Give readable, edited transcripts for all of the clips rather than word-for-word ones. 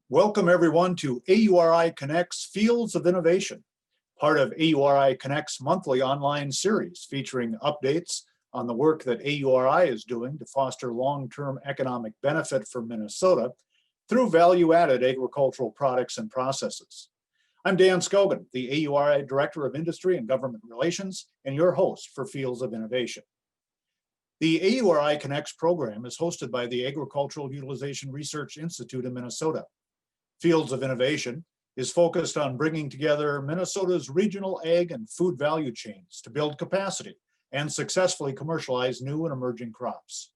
Welcome everyone to AURI Connects Fields of Innovation, part of AURI Connects monthly online series featuring updates on the work that AURI is doing to foster long-term economic benefit for Minnesota through value-added agricultural products and processes. I'm Dan Scogan, the AURI Director of Industry and Government Relations, and your host for Fields of Innovation. The AURI Connects program is hosted by the Agricultural Utilization Research Institute in Minnesota. Fields of Innovation is focused on bringing together Minnesota's regional ag and food value chains to build capacity and successfully commercialize new and emerging crops.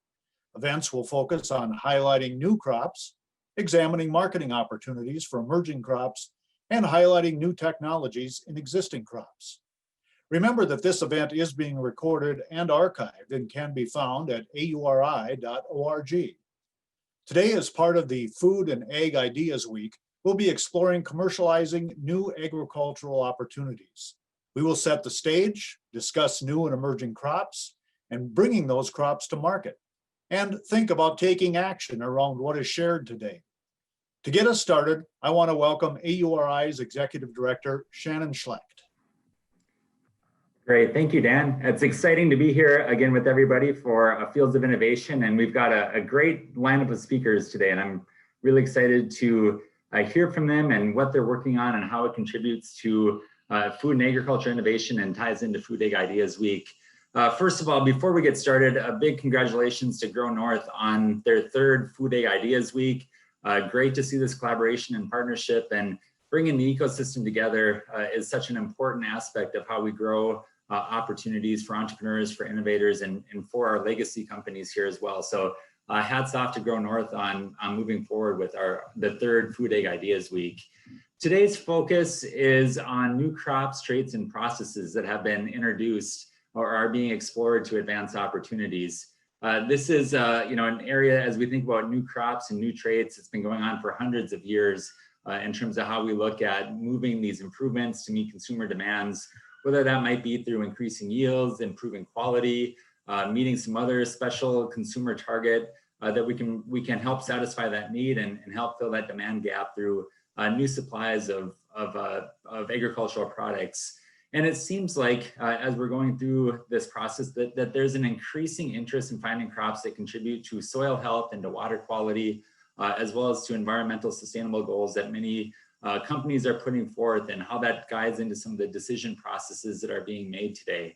Events will focus on highlighting new crops, examining marketing opportunities for emerging crops, and highlighting new technologies in existing crops. Remember that this event is being recorded and archived and can be found at auri.org. Today, as part of the Food and Ag Ideas Week, we'll be exploring commercializing new agricultural opportunities. We will set the stage, discuss new and emerging crops, and bringing those crops to market, and think about taking action around what is shared today. To get us started, I want to welcome AURI's Executive Director, Shannon Schlecht. Great, thank you, Dan. It's exciting to be here again with everybody for Fields of Innovation, and we've got a great lineup of speakers today, and I'm really excited to hear from them and what they're working on and how it contributes to food and agriculture innovation and ties into Food Ag Ideas Week. First of all, before we get started, a big congratulations to Grow North on their third Food Ag Ideas Week. Great to see this collaboration and partnership, and bringing the ecosystem together is such an important aspect of how we grow opportunities for entrepreneurs, for innovators, and for our legacy companies here as well. So hats off to Grow North on moving forward with the third Food Ag Ideas Week. Today's focus is on new crops, traits, and processes that have been introduced or are being explored to advance opportunities. This is an area, as we think about new crops and new traits, it's been going on for hundreds of years in terms of how we look at moving these improvements to meet consumer demands, whether that might be through increasing yields, improving quality, meeting some other special consumer target that we can help satisfy that need and help fill that demand gap through new supplies of agricultural products. And it seems like as we're going through this process that there's an increasing interest in finding crops that contribute to soil health and to water quality, as well as to environmental sustainable goals that many companies are putting forth, and how that guides into some of the decision processes that are being made today.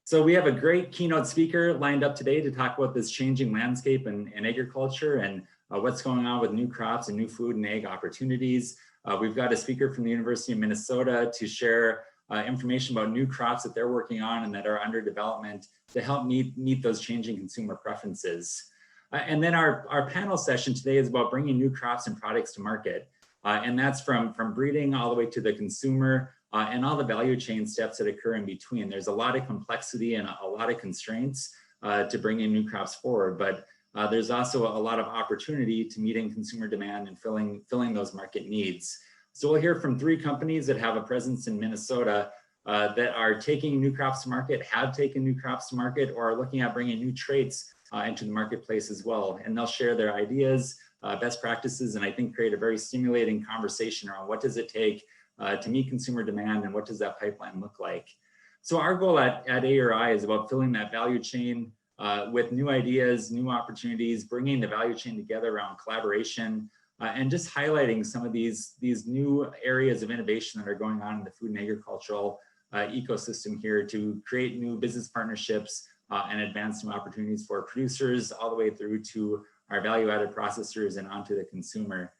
So we have a great keynote speaker lined up today to talk about this changing landscape in agriculture and what's going on with new crops and new food and ag opportunities. We've got a speaker from the University of Minnesota to share information about new crops that they're working on and that are under development to help meet those changing consumer preferences. And then our panel session today is about bringing new crops and products to market. And that's from breeding all the way to the consumer and all the value chain steps that occur in between. There's a lot of complexity and a lot of constraints to bringing new crops forward, but there's also a lot of opportunity to meeting consumer demand and filling those market needs. So we'll hear from three companies that have a presence in Minnesota that are taking new crops to market, have taken new crops to market, or are looking at bringing new traits into the marketplace as well. And they'll share their ideas, best practices, and I think create a very stimulating conversation around what does it take to meet consumer demand and what does that pipeline look like. So our goal at AURI is about filling that value chain with new ideas, new opportunities, bringing the value chain together around collaboration, and just highlighting some of these new areas of innovation that are going on in the food and agricultural ecosystem here to create new business partnerships and advance new opportunities for producers all the way through to our value-added processors and onto the consumer.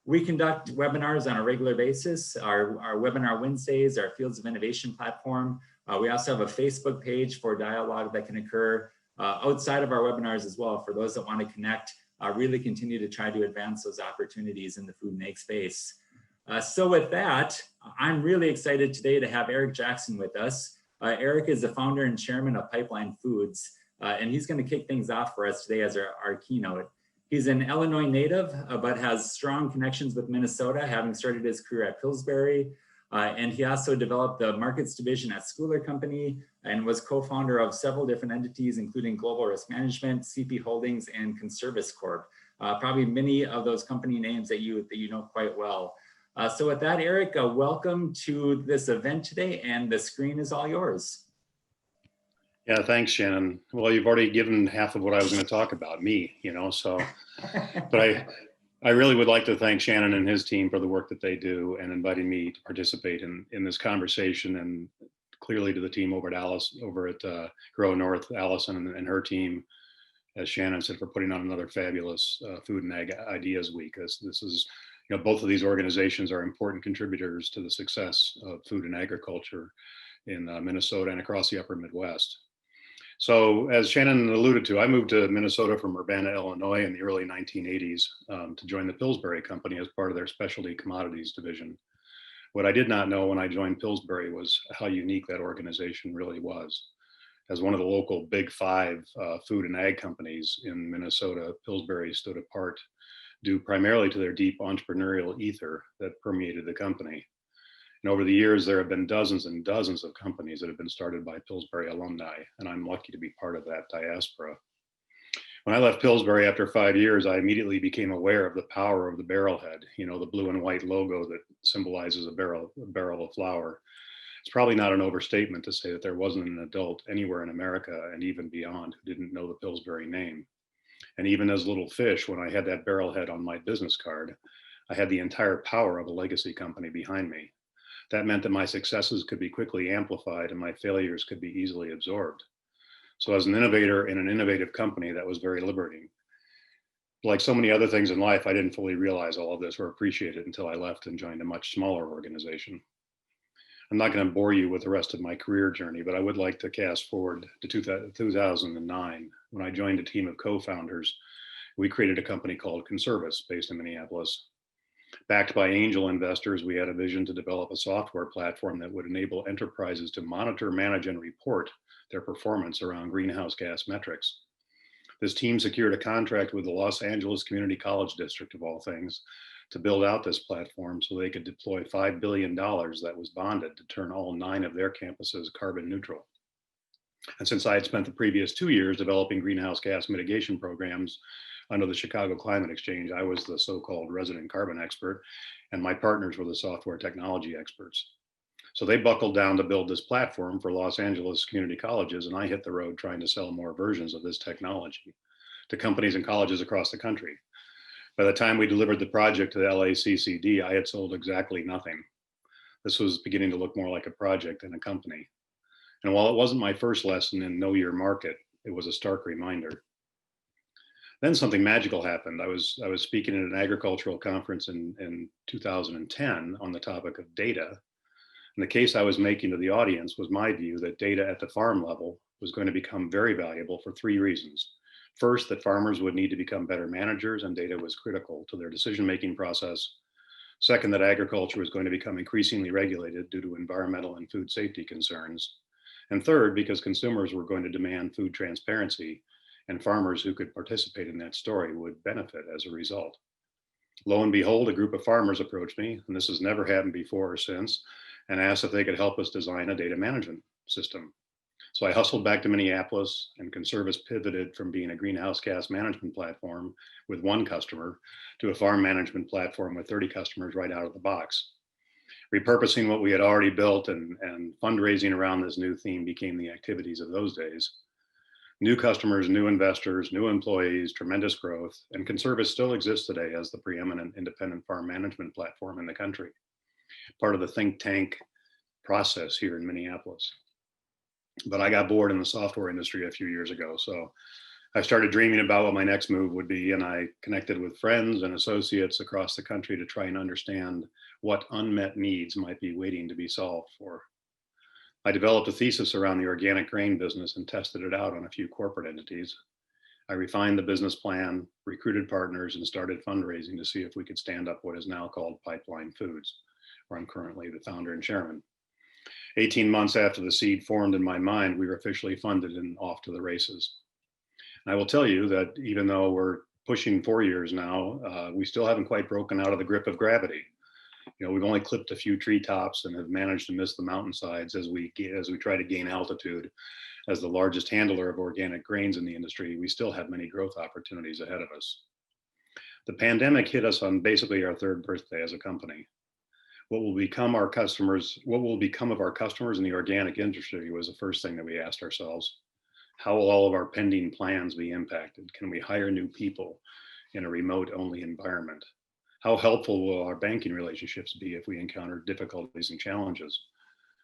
We conduct webinars on a regular basis. Our webinar Wednesdays, our Fields of Innovation platform. We also have a Facebook page for dialogue that can occur outside of our webinars as well for those that want to connect, really continue to try to advance those opportunities in the food and ag space. So with that, I'm really excited today to have Eric Jackson with us. Eric is the founder and chairman of Pipeline Foods, and he's going to kick things off for us today as our keynote. He's an Illinois native, but has strong connections with Minnesota, having started his career at Pillsbury. And he also developed the markets division at Schooler Company and was co-founder of several different entities, including Global Risk Management, CP Holdings, and Conservice Corp. probably many of those company names that you know quite well. So with that, Eric, welcome to this event today, and the screen is all yours. Yeah, thanks, Shannon. Well, you've already given half of what I was going to talk about, me, so, but I really would like to thank Shannon and his team for the work that they do and inviting me to participate in this conversation, and clearly to the team over at Grow North, Allison and her team, as Shannon said, for putting on another fabulous Food and Ag Ideas Week. This is, both of these organizations are important contributors to the success of food and agriculture in Minnesota and across the upper Midwest. So as Shannon alluded to, I moved to Minnesota from Urbana, Illinois in the early 1980s to join the Pillsbury Company as part of their specialty commodities division. What I did not know when I joined Pillsbury was how unique that organization really was. As one of the local big five food and ag companies in Minnesota, Pillsbury stood apart due primarily to their deep entrepreneurial ether that permeated the company. And over the years, there have been dozens and dozens of companies that have been started by Pillsbury alumni, and I'm lucky to be part of that diaspora. When I left Pillsbury after 5 years, I immediately became aware of the power of the barrelhead, the blue and white logo that symbolizes a barrel of flour. It's probably not an overstatement to say that there wasn't an adult anywhere in America and even beyond who didn't know the Pillsbury name. And even as little fish, when I had that barrelhead on my business card, I had the entire power of a legacy company behind me. That meant that my successes could be quickly amplified and my failures could be easily absorbed. So as an innovator in an innovative company, that was very liberating. Like so many other things in life, I didn't fully realize all of this or appreciate it until I left and joined a much smaller organization. I'm not going to bore you with the rest of my career journey, but I would like to cast forward to 2009, when I joined a team of co-founders. We created a company called Conservis, based in Minneapolis. Backed by angel investors, we had a vision to develop a software platform that would enable enterprises to monitor, manage, and report their performance around greenhouse gas metrics. This team secured a contract with the Los Angeles Community College District, of all things, to build out this platform so they could deploy $5 billion that was bonded to turn all 9 of their campuses carbon neutral. And since I had spent the previous 2 years developing greenhouse gas mitigation programs under the Chicago Climate Exchange, I was the so-called resident carbon expert, and my partners were the software technology experts. So they buckled down to build this platform for Los Angeles community colleges, and I hit the road trying to sell more versions of this technology to companies and colleges across the country. By the time we delivered the project to the LACCD, I had sold exactly nothing. This was beginning to look more like a project than a company. And while it wasn't my first lesson in know your market, it was a stark reminder. Then something magical happened. I was speaking at an agricultural conference in 2010 on the topic of data. And the case I was making to the audience was my view that data at the farm level was going to become very valuable for 3 reasons. First, that farmers would need to become better managers, and data was critical to their decision-making process. Second, that agriculture was going to become increasingly regulated due to environmental and food safety concerns. And third, because consumers were going to demand food transparency, and farmers who could participate in that story would benefit as a result. Lo and behold, a group of farmers approached me, and this has never happened before or since, and asked if they could help us design a data management system. So I hustled back to Minneapolis, and Conservis pivoted from being a greenhouse gas management platform with 1 customer to a farm management platform with 30 customers right out of the box. Repurposing what we had already built and fundraising around this new theme became the activities of those days. New customers, new investors, new employees, tremendous growth, and Conservis still exists today as the preeminent independent farm management platform in the country, part of the think tank process here in Minneapolis. But I got bored in the software industry a few years ago, so I started dreaming about what my next move would be, and I connected with friends and associates across the country to try and understand what unmet needs might be waiting to be solved for. I developed a thesis around the organic grain business and tested it out on a few corporate entities. I refined the business plan, recruited partners, and started fundraising to see if we could stand up what is now called Pipeline Foods, where I'm currently the founder and chairman. 18 months after the seed formed in my mind, we were officially funded and off to the races. And I will tell you that even though we're pushing 4 years now, we still haven't quite broken out of the grip of gravity. We've only clipped a few treetops and have managed to miss the mountainsides as we try to gain altitude. As the largest handler of organic grains in the industry, we still have many growth opportunities ahead of us. The pandemic hit us on basically our third birthday as a company. What will become of our customers in the organic industry was the first thing that we asked ourselves. How will all of our pending plans be impacted? Can we hire new people in a remote only environment? How helpful will our banking relationships be if we encounter difficulties and challenges?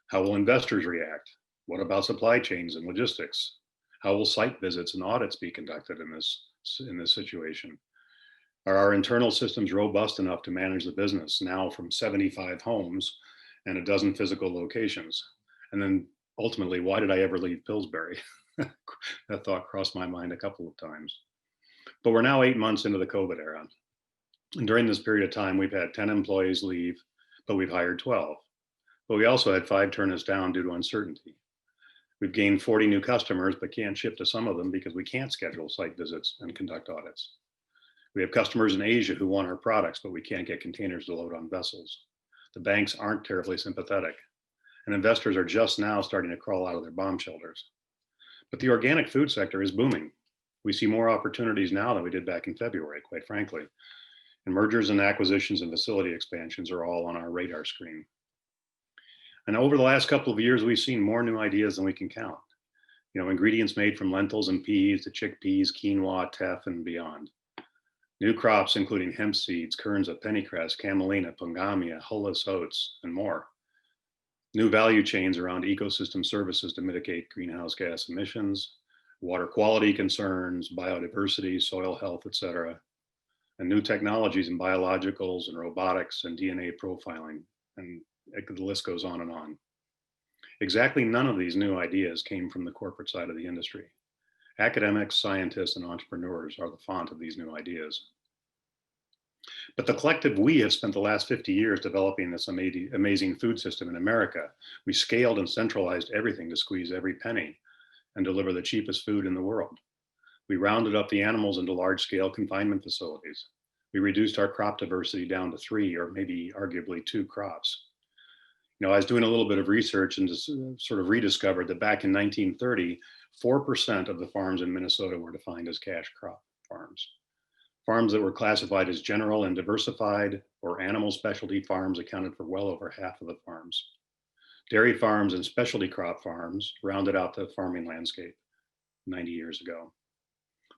How will investors react? What about supply chains and logistics? How will site visits and audits be conducted in this situation? Are our internal systems robust enough to manage the business now from 75 homes and a dozen physical locations? And then ultimately, why did I ever leave Pillsbury? That thought crossed my mind a couple of times. But we're now 8 months into the COVID era. And during this period of time, we've had 10 employees leave, but we've hired 12. But we also had 5 turn us down due to uncertainty. We've gained 40 new customers, but can't ship to some of them because we can't schedule site visits and conduct audits. We have customers in Asia who want our products, but we can't get containers to load on vessels. The banks aren't terribly sympathetic, and investors are just now starting to crawl out of their bomb shelters. But the organic food sector is booming. We see more opportunities now than we did back in February, quite frankly. And mergers and acquisitions and facility expansions are all on our radar screen. And over the last couple of years, we've seen more new ideas than we can count. Ingredients made from lentils and peas to chickpeas, quinoa, teff, and beyond. New crops including hemp seeds, kerns of pennycress, camelina, pongamia, hulless oats, and more. New value chains around ecosystem services to mitigate greenhouse gas emissions, water quality concerns, biodiversity, soil health, etc. And new technologies in biologicals and robotics and DNA profiling, and the list goes on and on. Exactly none of these new ideas came from the corporate side of the industry. Academics, scientists, and entrepreneurs are the font of these new ideas. But the collective we have spent the last 50 years developing this amazing food system in America. We scaled and centralized everything to squeeze every penny and deliver the cheapest food in the world. We rounded up the animals into large-scale confinement facilities. We reduced our crop diversity down to 3 or maybe arguably 2 crops. I was doing a little bit of research and just sort of rediscovered that back in 1930, 4% of the farms in Minnesota were defined as cash crop farms. Farms that were classified as general and diversified or animal specialty farms accounted for well over half of the farms. Dairy farms and specialty crop farms rounded out the farming landscape 90 years ago.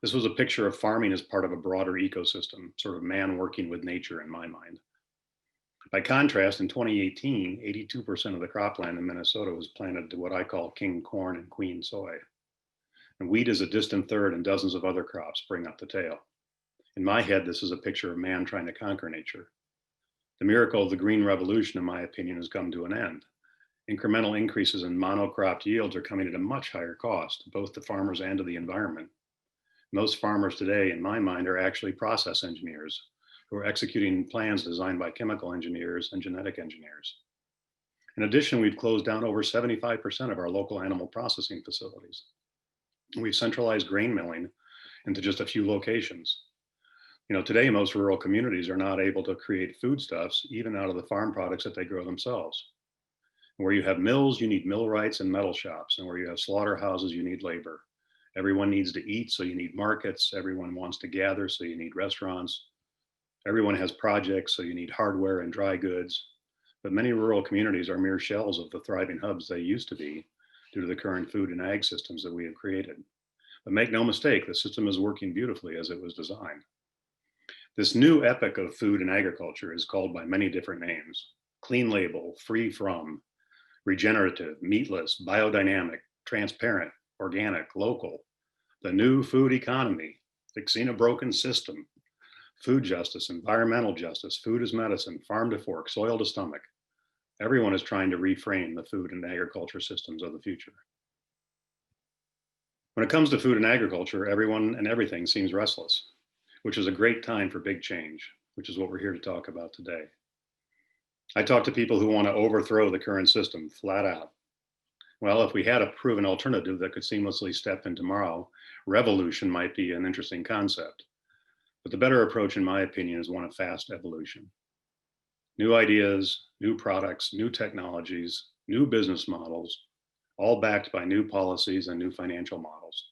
This was a picture of farming as part of a broader ecosystem, sort of man working with nature in my mind. By contrast, in 2018, 82% of the cropland in Minnesota was planted to what I call king corn and queen soy. And wheat is a distant third, and dozens of other crops bring up the tail. In my head, this is a picture of man trying to conquer nature. The miracle of the Green Revolution, in my opinion, has come to an end. Incremental increases in monocropped yields are coming at a much higher cost, both to farmers and to the environment. Most farmers today, in my mind, are actually process engineers who are executing plans designed by chemical engineers and genetic engineers. In addition, we've closed down over 75% of our local animal processing facilities. We've centralized grain milling into just a few locations. Today, most rural communities are not able to create foodstuffs, even out of the farm products that they grow themselves. Where you have mills, you need millwrights and metal shops. And where you have slaughterhouses, you need labor. Everyone needs to eat, so you need markets. Everyone wants to gather, so you need restaurants. Everyone has projects, so you need hardware and dry goods. But many rural communities are mere shells of the thriving hubs they used to be due to the current food and ag systems that we have created. But make no mistake, the system is working beautifully as it was designed. This new epoch of food and agriculture is called by many different names: clean label, free from, regenerative, meatless, biodynamic, transparent, organic, local, the new food economy, fixing a broken system, food justice, environmental justice, food as medicine, farm to fork, soil to stomach. Everyone is trying to reframe the food and agriculture systems of the future. When it comes to food and agriculture, everyone and everything seems restless, which is a great time for big change, which is what we're here to talk about today. I talk to people who want to overthrow the current system flat out. Well, if we had a proven alternative that could seamlessly step in tomorrow, revolution might be an interesting concept. But the better approach, in my opinion, is one of fast evolution. New ideas, new products, new technologies, new business models, all backed by new policies and new financial models.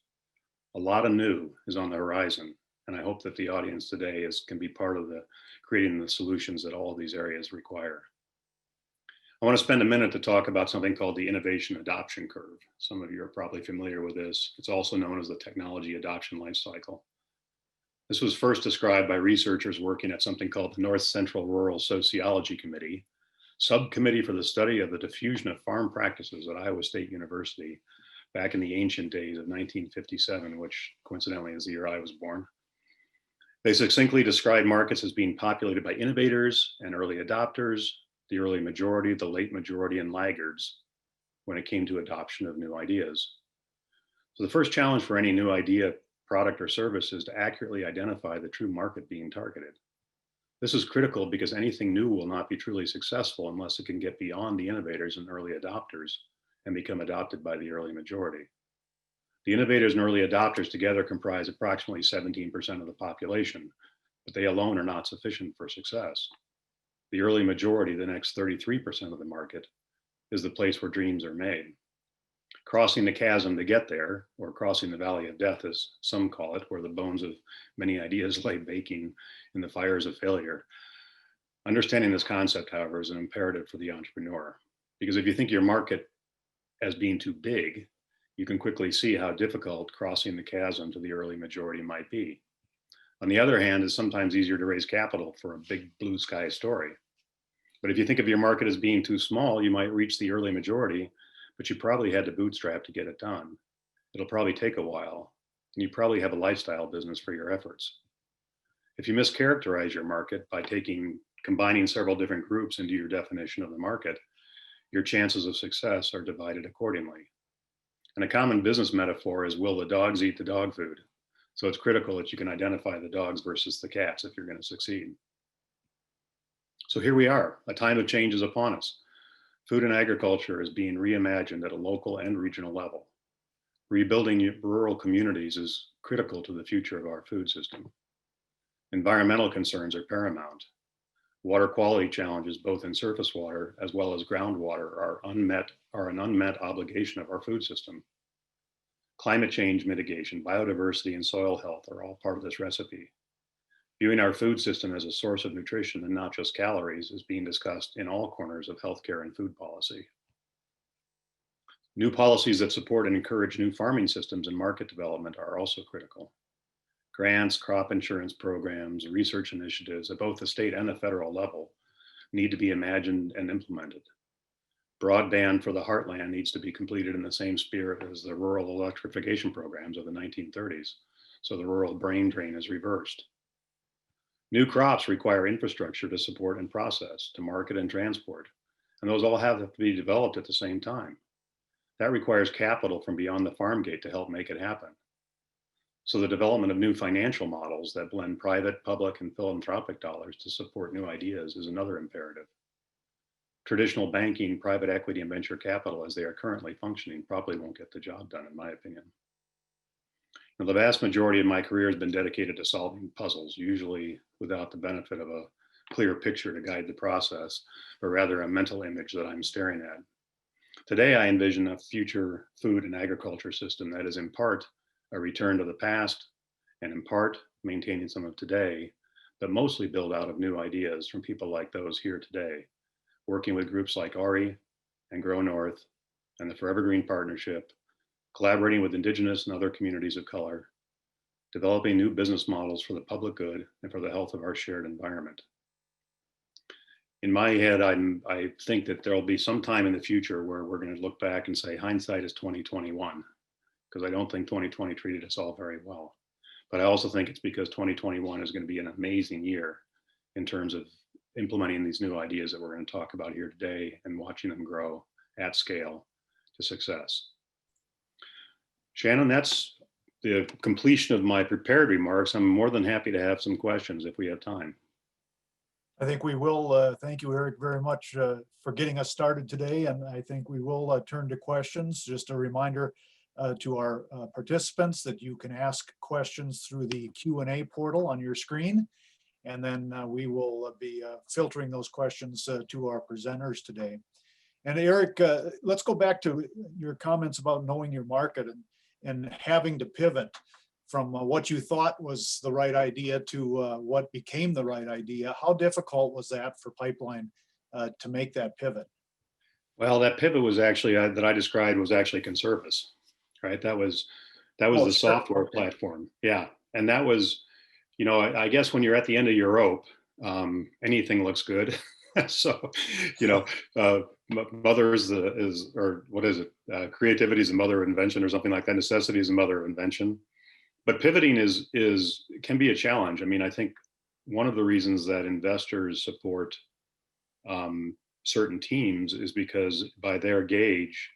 A lot of new is on the horizon, And I hope that the audience today can be part of creating the solutions that all of these areas require. I want to spend a minute to talk about something called the innovation adoption curve. Some of you are probably familiar with this. It's also known as the technology adoption life cycle. This was first described by researchers working at something called the North Central Rural Sociology Committee, Subcommittee for the Study of the Diffusion of Farm Practices at Iowa State University back in the ancient days of 1957, which coincidentally is the year I was born. They succinctly described markets as being populated by innovators and early adopters, the early majority, the late majority, and laggards when it came to adoption of new ideas. So the first challenge for any new idea, product, or service is to accurately identify the true market being targeted. This is critical because anything new will not be truly successful unless it can get beyond the innovators and early adopters and become adopted by the early majority. The innovators and early adopters together comprise approximately 17% of the population, but they alone are not sufficient for success. The early majority, the next 33% of the market, is the place where dreams are made. Crossing the chasm to get there, or crossing the valley of death, as some call it, where the bones of many ideas lay baking in the fires of failure. Understanding this concept, however, is an imperative for the entrepreneur, because if you think your market as being too big, you can quickly see how difficult crossing the chasm to the early majority might be. On the other hand, it's sometimes easier to raise capital for a big blue sky story. But if you think of your market as being too small, you might reach the early majority, but you probably had to bootstrap to get it done. It'll probably take a while, and you probably have a lifestyle business for your efforts. If you mischaracterize your market by combining several different groups into your definition of the market, your chances of success are divided accordingly. And a common business metaphor is, will the dogs eat the dog food? So it's critical that you can identify the dogs versus the cats if you're going to succeed. So here we are, a time of change is upon us. Food and agriculture is being reimagined at a local and regional level. Rebuilding rural communities is critical to the future of our food system. Environmental concerns are paramount. Water quality challenges, both in surface water as well as groundwater, are an unmet obligation of our food system. Climate change mitigation, biodiversity, and soil health are all part of this recipe. Viewing our food system as a source of nutrition and not just calories is being discussed in all corners of healthcare and food policy. New policies that support and encourage new farming systems and market development are also critical. Grants, crop insurance programs, research initiatives at both the state and the federal level need to be imagined and implemented. Broadband for the heartland needs to be completed in the same spirit as the rural electrification programs of the 1930s, so the rural brain drain is reversed. New crops require infrastructure to support and process, to market and transport, and those all have to be developed at the same time. That requires capital from beyond the farm gate to help make it happen. So the development of new financial models that blend private, public, and philanthropic dollars to support new ideas is another imperative. Traditional banking, private equity, and venture capital, as they are currently functioning, probably won't get the job done, in my opinion. Now, the vast majority of my career has been dedicated to solving puzzles, usually without the benefit of a clear picture to guide the process, but rather a mental image that I'm staring at. Today, I envision a future food and agriculture system that is in part a return to the past, and in part maintaining some of today, but mostly built out of new ideas from people like those here today, working with groups like AURI and Grow North and the Forever Green Partnership, collaborating with Indigenous and other communities of color, developing new business models for the public good and for the health of our shared environment. In my head, I think that there'll be some time in the future where we're going to look back and say hindsight is 2021, because I don't think 2020 treated us all very well. But I also think it's because 2021 is going to be an amazing year in terms of implementing these new ideas that we're going to talk about here today and watching them grow at scale to success. Shannon, that's the completion of my prepared remarks. I'm more than happy to have some questions if we have time. I think we will. Thank you, Eric, very much for getting us started today. And I think we will turn to questions. Just a reminder to our participants that you can ask questions through the Q&A portal on your screen. And then we will be filtering those questions to our presenters today. And Eric, let's go back to your comments about knowing your market and having to pivot from what you thought was the right idea to what became the right idea. How difficult was that for Pipeline to make that pivot? Well, that pivot was actually that I described was actually Conservice, right? That was Oh, the sure. software Okay. platform. Yeah, and that was, I guess when you're at the end of your rope, anything looks good. So, you know, mother is or what is it? Creativity is the mother of invention, or something like that. Necessity is the mother of invention. But pivoting is can be a challenge. I mean, I think one of the reasons that investors support um, certain teams is because by their gauge,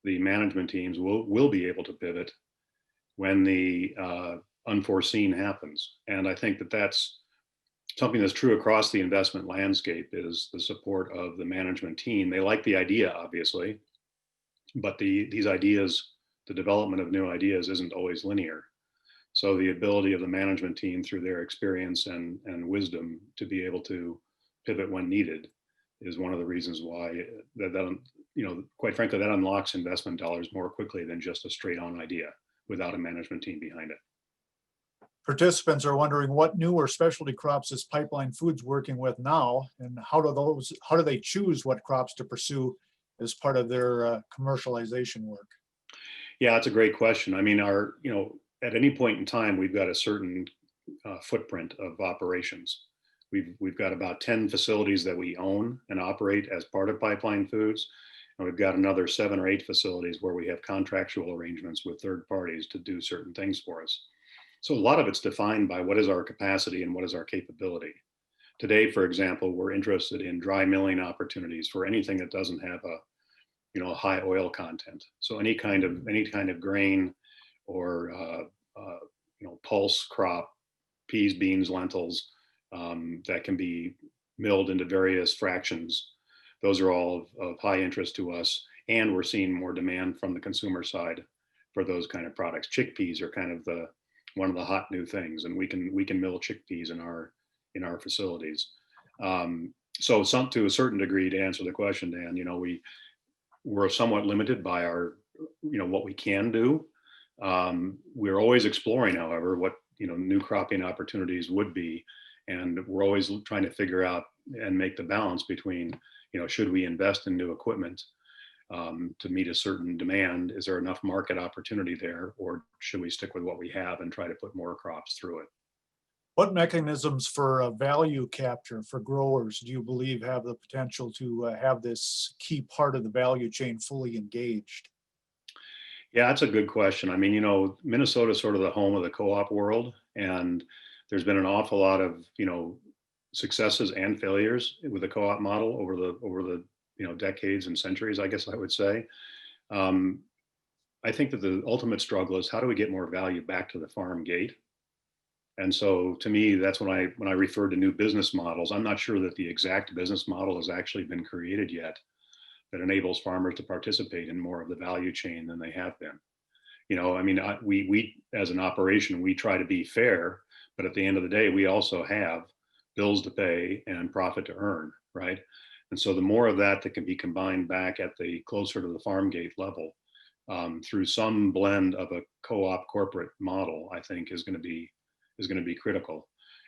the management teams will be able to pivot when the unforeseen happens. And I think that that's something that's true across the investment landscape, is the support of the management team. They like the idea, obviously, but these ideas, the development of new ideas isn't always linear. So the ability of the management team through their experience and wisdom to be able to pivot when needed is one of the reasons why quite frankly, that unlocks investment dollars more quickly than just a straight on idea without a management team behind it. Participants are wondering what new or specialty crops is Pipeline Foods working with now, and how do they choose what crops to pursue as part of their commercialization work? Yeah, that's a great question. I mean, at any point in time, we've got a certain footprint of operations. We've got about 10 facilities that we own and operate as part of Pipeline Foods. And we've got another 7 or 8 facilities where we have contractual arrangements with third parties to do certain things for us. So a lot of it's defined by what is our capacity and what is our capability. Today, for example, we're interested in dry milling opportunities for anything that doesn't have a high oil content. So any kind of grain or pulse crop, peas, beans, lentils, that can be milled into various fractions. Those are all of high interest to us, and we're seeing more demand from the consumer side for those kind of products. Chickpeas are kind of one of the hot new things, and we can mill chickpeas in our facilities. So to a certain degree, to answer the question, Dan, we're somewhat limited by our what we can do. We're always exploring, however, what new cropping opportunities would be, and we're always trying to figure out and make the balance between should we invest in new equipment to meet a certain demand? Is there enough market opportunity there, or should we stick with what we have and try to put more crops through it? What mechanisms for value capture for growers do you believe have the potential to have this key part of the value chain fully engaged? Yeah, that's a good question. I mean, Minnesota is sort of the home of the co-op world, and there's been an awful lot of successes and failures with the co-op model over the decades and centuries, I guess I would say. I think that the ultimate struggle is how do we get more value back to the farm gate? And so to me, that's when I refer to new business models. I'm not sure that the exact business model has actually been created yet that enables farmers to participate in more of the value chain than they have been. I mean, we as an operation, we try to be fair, but at the end of the day, we also have bills to pay and profit to earn, right? And so the more of that can be combined back at the closer to the farm gate level through some blend of a co-op corporate model, I think is going to be critical.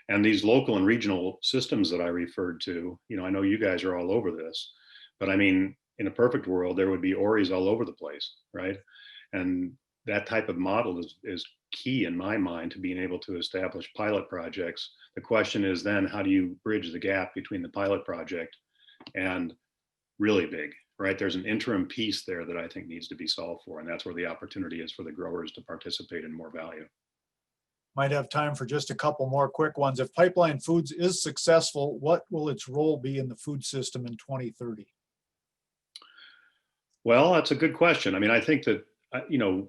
And these local and regional systems that I referred to, I know you guys are all over this, but I mean, in a perfect world, there would be AURIs all over the place, right? And that type of model is key in my mind to being able to establish pilot projects. The question is then, how do you bridge the gap between the pilot project and really big, right? There's an interim piece there that I think needs to be solved for, and that's where the opportunity is for the growers to participate in more value. Might have time for just a couple more quick ones. If Pipeline Foods is successful, what will its role be in the food system in 2030? Well, that's a good question. I mean, I think that,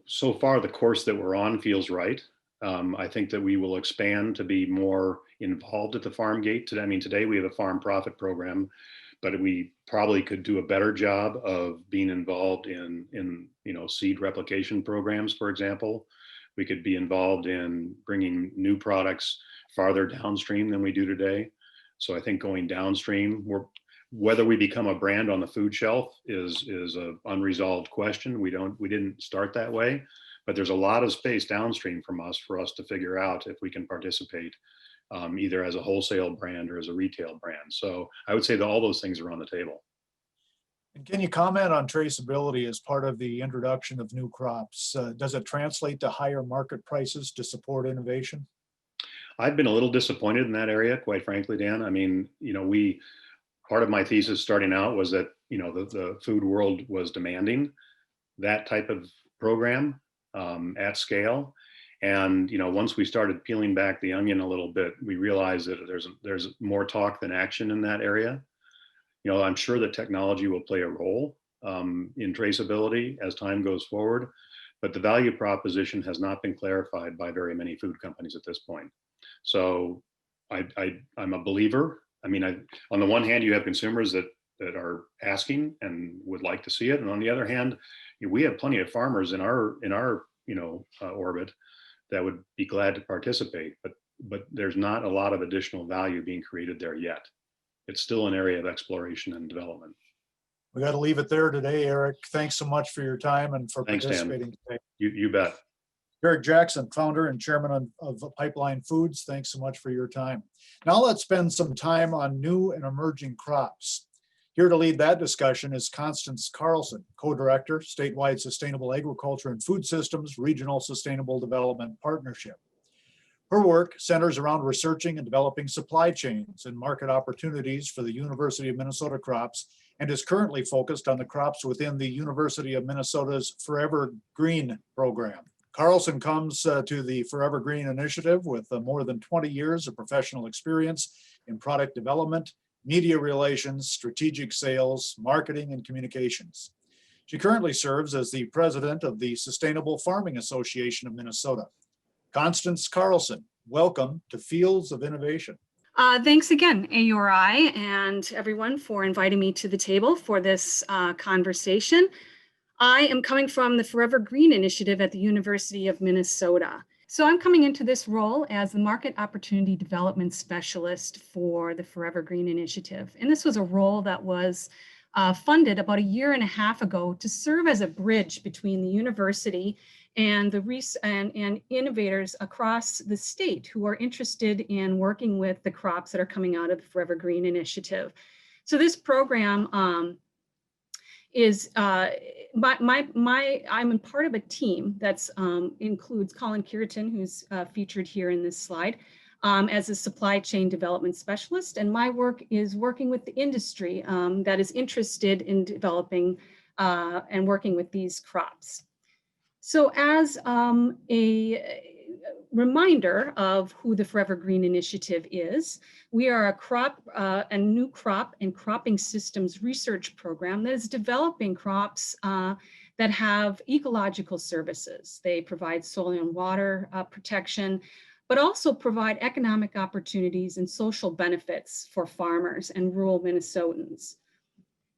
so far the course that we're on feels right. I think that we will expand to be more involved at the farm gate. Today, I mean, today we have a farm profit program, but we probably could do a better job of being involved in seed replication programs, for example. We could be involved in bringing new products farther downstream than we do today. So I think going downstream, whether we become a brand on the food shelf is an unresolved question. We didn't start that way, but there's a lot of space downstream from us for us to figure out if we can participate either as a wholesale brand or as a retail brand. So I would say that all those things are on the table. And can you comment on traceability as part of the introduction of new crops? Does it translate to higher market prices to support innovation? I've been a little disappointed in that area, quite frankly, Dan. I mean, part of my thesis starting out was that, the food world was demanding that type of program at scale. And, once we started peeling back the onion a little bit, we realized that there's more talk than action in that area. I'm sure that technology will play a role in traceability as time goes forward, but the value proposition has not been clarified by very many food companies at this point. So I'm a believer. I mean, on the one hand, you have consumers that are asking and would like to see it, and on the other hand, we have plenty of farmers in our orbit that would be glad to participate, but there's not a lot of additional value being created there yet. It's still an area of exploration and development. We got to leave it there today, Eric. Thanks so much for your time and for Thanks, participating Dan. today. You bet. Eric Jackson, founder and chairman of Pipeline Foods. Thanks so much for your time. Now let's spend some time on new and emerging crops. Here to lead that discussion is Constance Carlson, co-director, Statewide Sustainable Agriculture and Food Systems Regional Sustainable Development Partnership. Her work centers around researching and developing supply chains and market opportunities for the University of Minnesota crops, and is currently focused on the crops within the University of Minnesota's Forever Green program. Carlson comes to the Forever Green initiative with more than 20 years of professional experience in product development, media relations, strategic sales, marketing, and communications. She currently serves as the president of the Sustainable Farming Association of Minnesota. Constance Carlson, welcome to Fields of Innovation. Thanks again, AURI, and everyone for inviting me to the table for this conversation. I am coming from the Forever Green initiative at the University of Minnesota. So I'm coming into this role as the Market Opportunity Development Specialist for the Forever Green initiative. And this was a role that was funded about a year and a half ago to serve as a bridge between the university and and innovators across the state who are interested in working with the crops that are coming out of the Forever Green initiative. So this program is I'm a part of a team that's includes Colin Kiriton, who's featured here in this slide, as a supply chain development specialist. And my work is working with the industry that is interested in developing and working with these crops. So as a reminder of who the Forever Green Initiative is, we are a new crop and cropping systems research program that is developing crops that have ecological services. They provide soil and water protection, but also provide economic opportunities and social benefits for farmers and rural Minnesotans.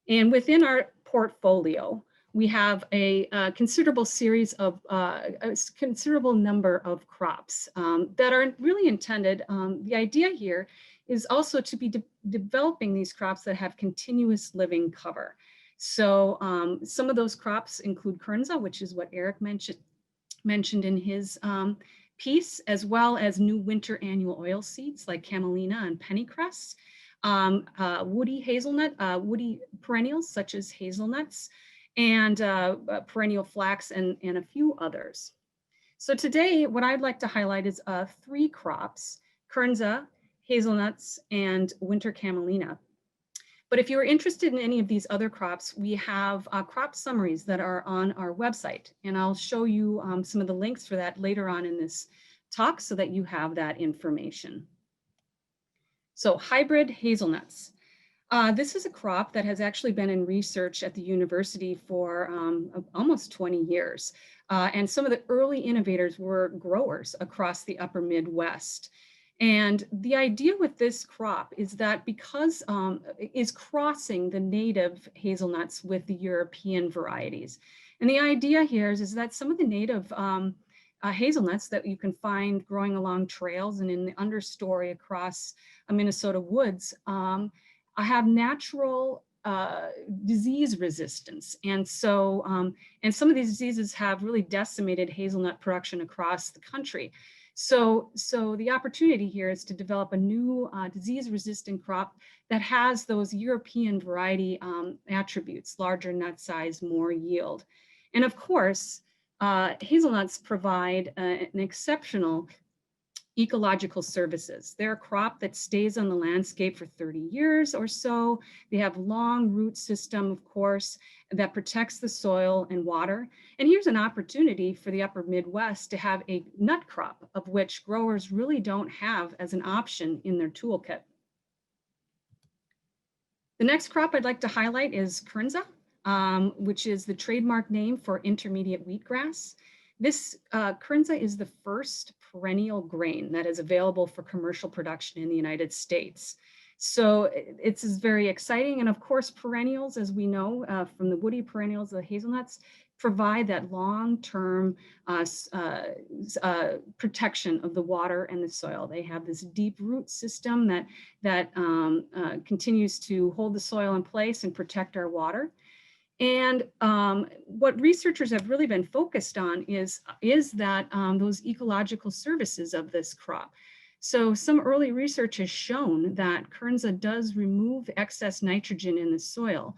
And within our portfolio, we have a considerable series of, a considerable number of crops that are really intended. The idea here is also to be developing these crops that have continuous living cover. So some of those crops include kernza, which is what Eric mentioned in his piece, as well as new winter annual oil seeds like camelina and pennycress, woody woody perennials such as hazelnuts, and perennial flax, and a few others. So today, what I'd like to highlight is 3 crops: kernza, hazelnuts, and winter camelina. But if you're interested in any of these other crops, we have crop summaries that are on our website. And I'll show you some of the links for that later on in this talk so that you have that information. So hybrid hazelnuts. This is a crop that has actually been in research at the university for almost 20 years. And some of the early innovators were growers across the upper Midwest. And the idea with this crop is that because is crossing the native hazelnuts with the European varieties. And the idea here is that some of the native hazelnuts that you can find growing along trails and in the understory across Minnesota woods have natural disease resistance. And so, and some of these diseases have really decimated hazelnut production across the country. So the opportunity here is to develop a new disease-resistant crop that has those European variety attributes: larger nut size, more yield. And of course, hazelnuts provide an exceptional ecological services. They're a crop that stays on the landscape for 30 years or so. They have long root system, of course, that protects the soil and water. And here's an opportunity for the upper Midwest to have a nut crop, of which growers really don't have as an option in their toolkit. The next crop I'd like to highlight is Kernza, which is the trademark name for intermediate wheatgrass. This Kernza is the first perennial grain that is available for commercial production in the United States. So it's very exciting. And of course, perennials, as we know from the woody perennials, the hazelnuts, provide that long-term protection of the water and the soil. They have this deep root system that continues to hold the soil in place and protect our water. And what researchers have really been focused on is that those ecological services of this crop. So some early research has shown that Kernza does remove excess nitrogen in the soil.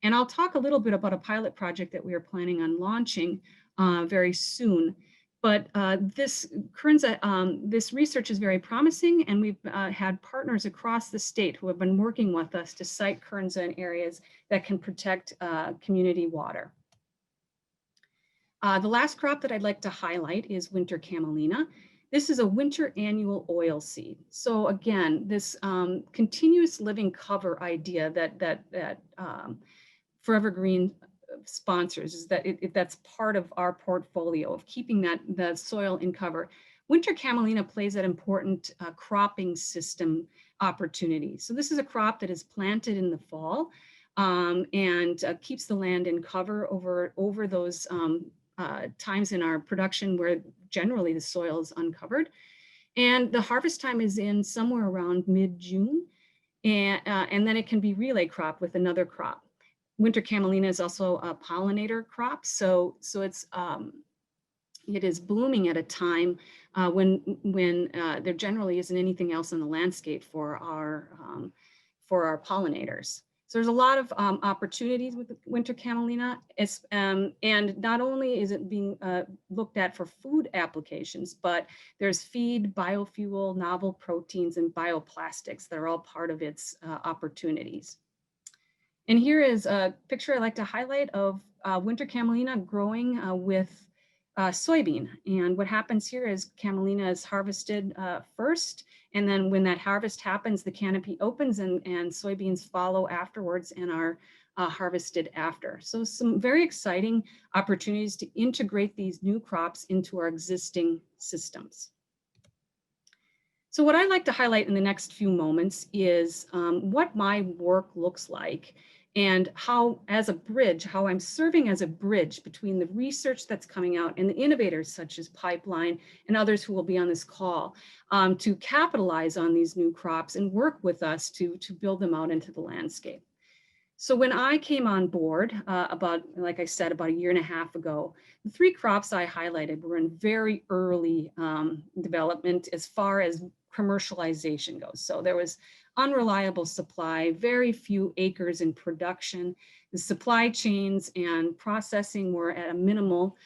And I'll talk a little bit about a pilot project that we are planning on launching very soon. But this research is very promising, and we've had partners across the state who have been working with us to site Kernza in areas that can protect community water. The last crop that I'd like to highlight is winter Camelina. This is a winter annual oil seed. So again, this continuous living cover idea that Forever Green sponsors is that that's part of our portfolio of keeping the soil in cover. Winter Camelina plays an important cropping system opportunity. So this is a crop that is planted in the fall and keeps the land in cover over those times in our production where generally the soil is uncovered. And the harvest time is in somewhere around mid-June, and then it can be relay crop with another crop. Winter Camelina is also a pollinator crop, so it is blooming at a time when there generally isn't anything else in the landscape for our pollinators. So there's a lot of opportunities with winter Camelina, and not only is it being looked at for food applications, but there's feed, biofuel, novel proteins, and bioplastics that are all part of its opportunities. And here is a picture I like to highlight of winter Camelina growing with soybean. And what happens here is Camelina is harvested first, and then when that harvest happens, the canopy opens and soybeans follow afterwards and are harvested after. So some very exciting opportunities to integrate these new crops into our existing systems. So what I'd like to highlight in the next few moments is what my work looks like and how, as a bridge, how I'm serving as a bridge between the research that's coming out and the innovators such as Pipeline and others who will be on this call to capitalize on these new crops and work with us to build them out into the landscape. So when I came on board like I said, about a year and a half ago, the three crops I highlighted were in very early development as far as commercialization goes. So there was unreliable supply, very few acres in production. The supply chains and processing were at a minimal.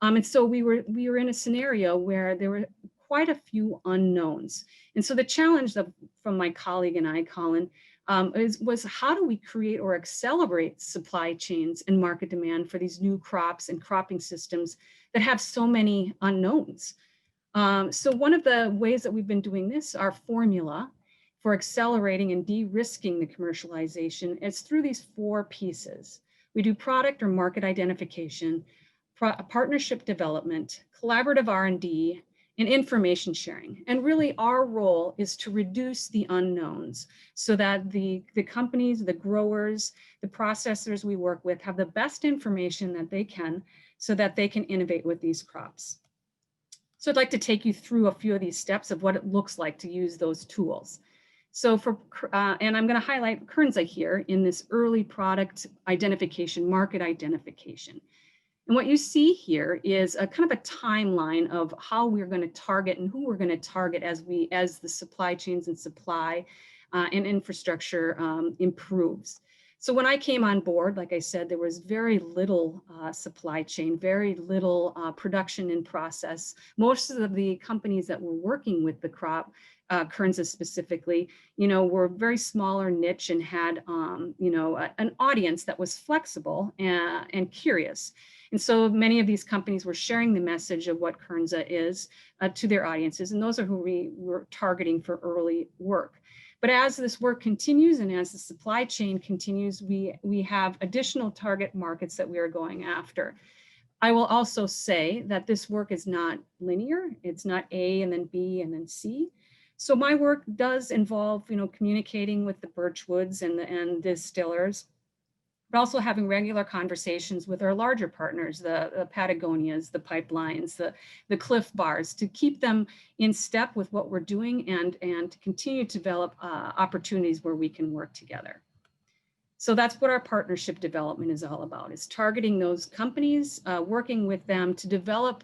And so we were in a scenario where there were quite a few unknowns. And so the challenge from my colleague and I, Colin, was how do we create or accelerate supply chains and market demand for these new crops and cropping systems that have so many unknowns? So one of the ways that we've been doing this, our formula for accelerating and de-risking the commercialization, is through these four pieces. We do product or market identification, partnership development, collaborative R&D, and information sharing. And really our role is to reduce the unknowns so that the companies, the growers, the processors we work with have the best information that they can so that they can innovate with these crops. So I'd like to take you through a few of these steps of what it looks like to use those tools. So and I'm going to highlight Kernza here in this early product identification, market identification. And what you see here is a kind of a timeline of how we're going to target and who we're going to target as the supply chains and supply and infrastructure improves. So when I came on board, like I said, there was very little supply chain, very little production in process. Most of the companies that were working with the crop, Kernza specifically, were very smaller niche and had, an audience that was flexible and curious. And so many of these companies were sharing the message of what Kernza is to their audiences, and those are who we were targeting for early work. But as this work continues and as the supply chain continues, we have additional target markets that we are going after. I will also say that this work is not linear. It's not A and then B and then C. So my work does involve, communicating with the Birchwoods and distillers, but also having regular conversations with our larger partners, the Patagonias, the pipelines, the Cliff Bars, to keep them in step with what we're doing and to continue to develop opportunities where we can work together. So that's what our partnership development is all about, is targeting those companies, working with them to develop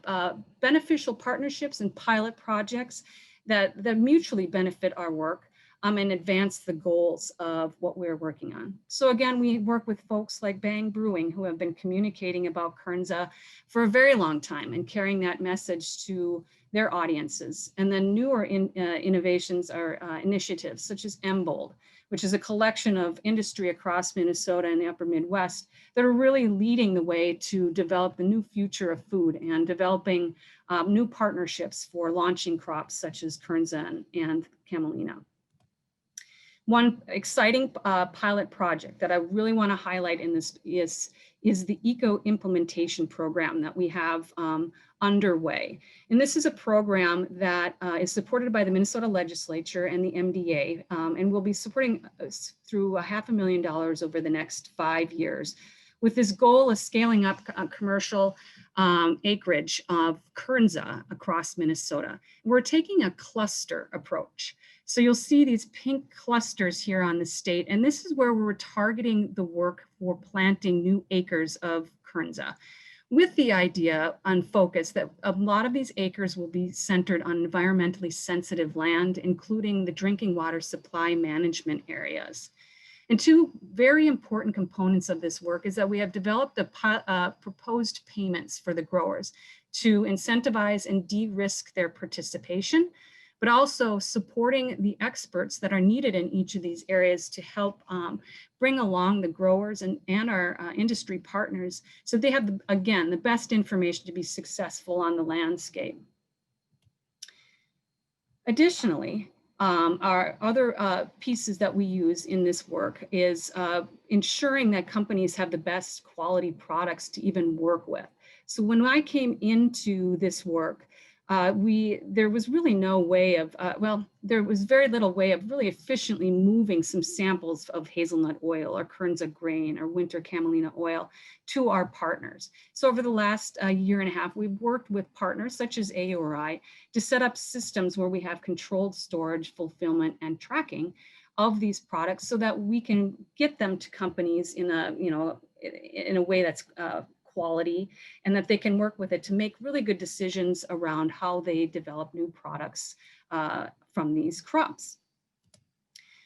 beneficial partnerships and pilot projects that mutually benefit our work and advance the goals of what we're working on. So again, we work with folks like Bang Brewing, who have been communicating about Kernza for a very long time and carrying that message to their audiences. And then newer innovations are initiatives such as Embold, which is a collection of industry across Minnesota and the upper Midwest that are really leading the way to develop the new future of food and developing new partnerships for launching crops such as Kernza and Camelina. One exciting pilot project that I really want to highlight in this is the Eco Implementation Program that we have underway. And this is a program that is supported by the Minnesota Legislature and the MDA, and we'll be supporting through $500,000 over the next 5 years, with this goal of scaling up commercial acreage of Kernza across Minnesota. We're taking a cluster approach. So you'll see these pink clusters here on the state, and this is where we're targeting the work for planting new acres of Kernza, with the idea on focus that a lot of these acres will be centered on environmentally sensitive land, including the drinking water supply management areas. And two very important components of this work is that we have developed proposed payments for the growers to incentivize and de-risk their participation, but also supporting the experts that are needed in each of these areas to help bring along the growers and our industry partners so they have, again, the best information to be successful on the landscape. Additionally, our other pieces that we use in this work is ensuring that companies have the best quality products to even work with. So when I came into this work, there was really no way of, there was very little way of really efficiently moving some samples of hazelnut oil or Kernza grain or winter camelina oil to our partners. So over the last year and a half, we've worked with partners such as AURI to set up systems where we have controlled storage, fulfillment, and tracking of these products so that we can get them to companies in a way that's quality, and that they can work with it to make really good decisions around how they develop new products from these crops.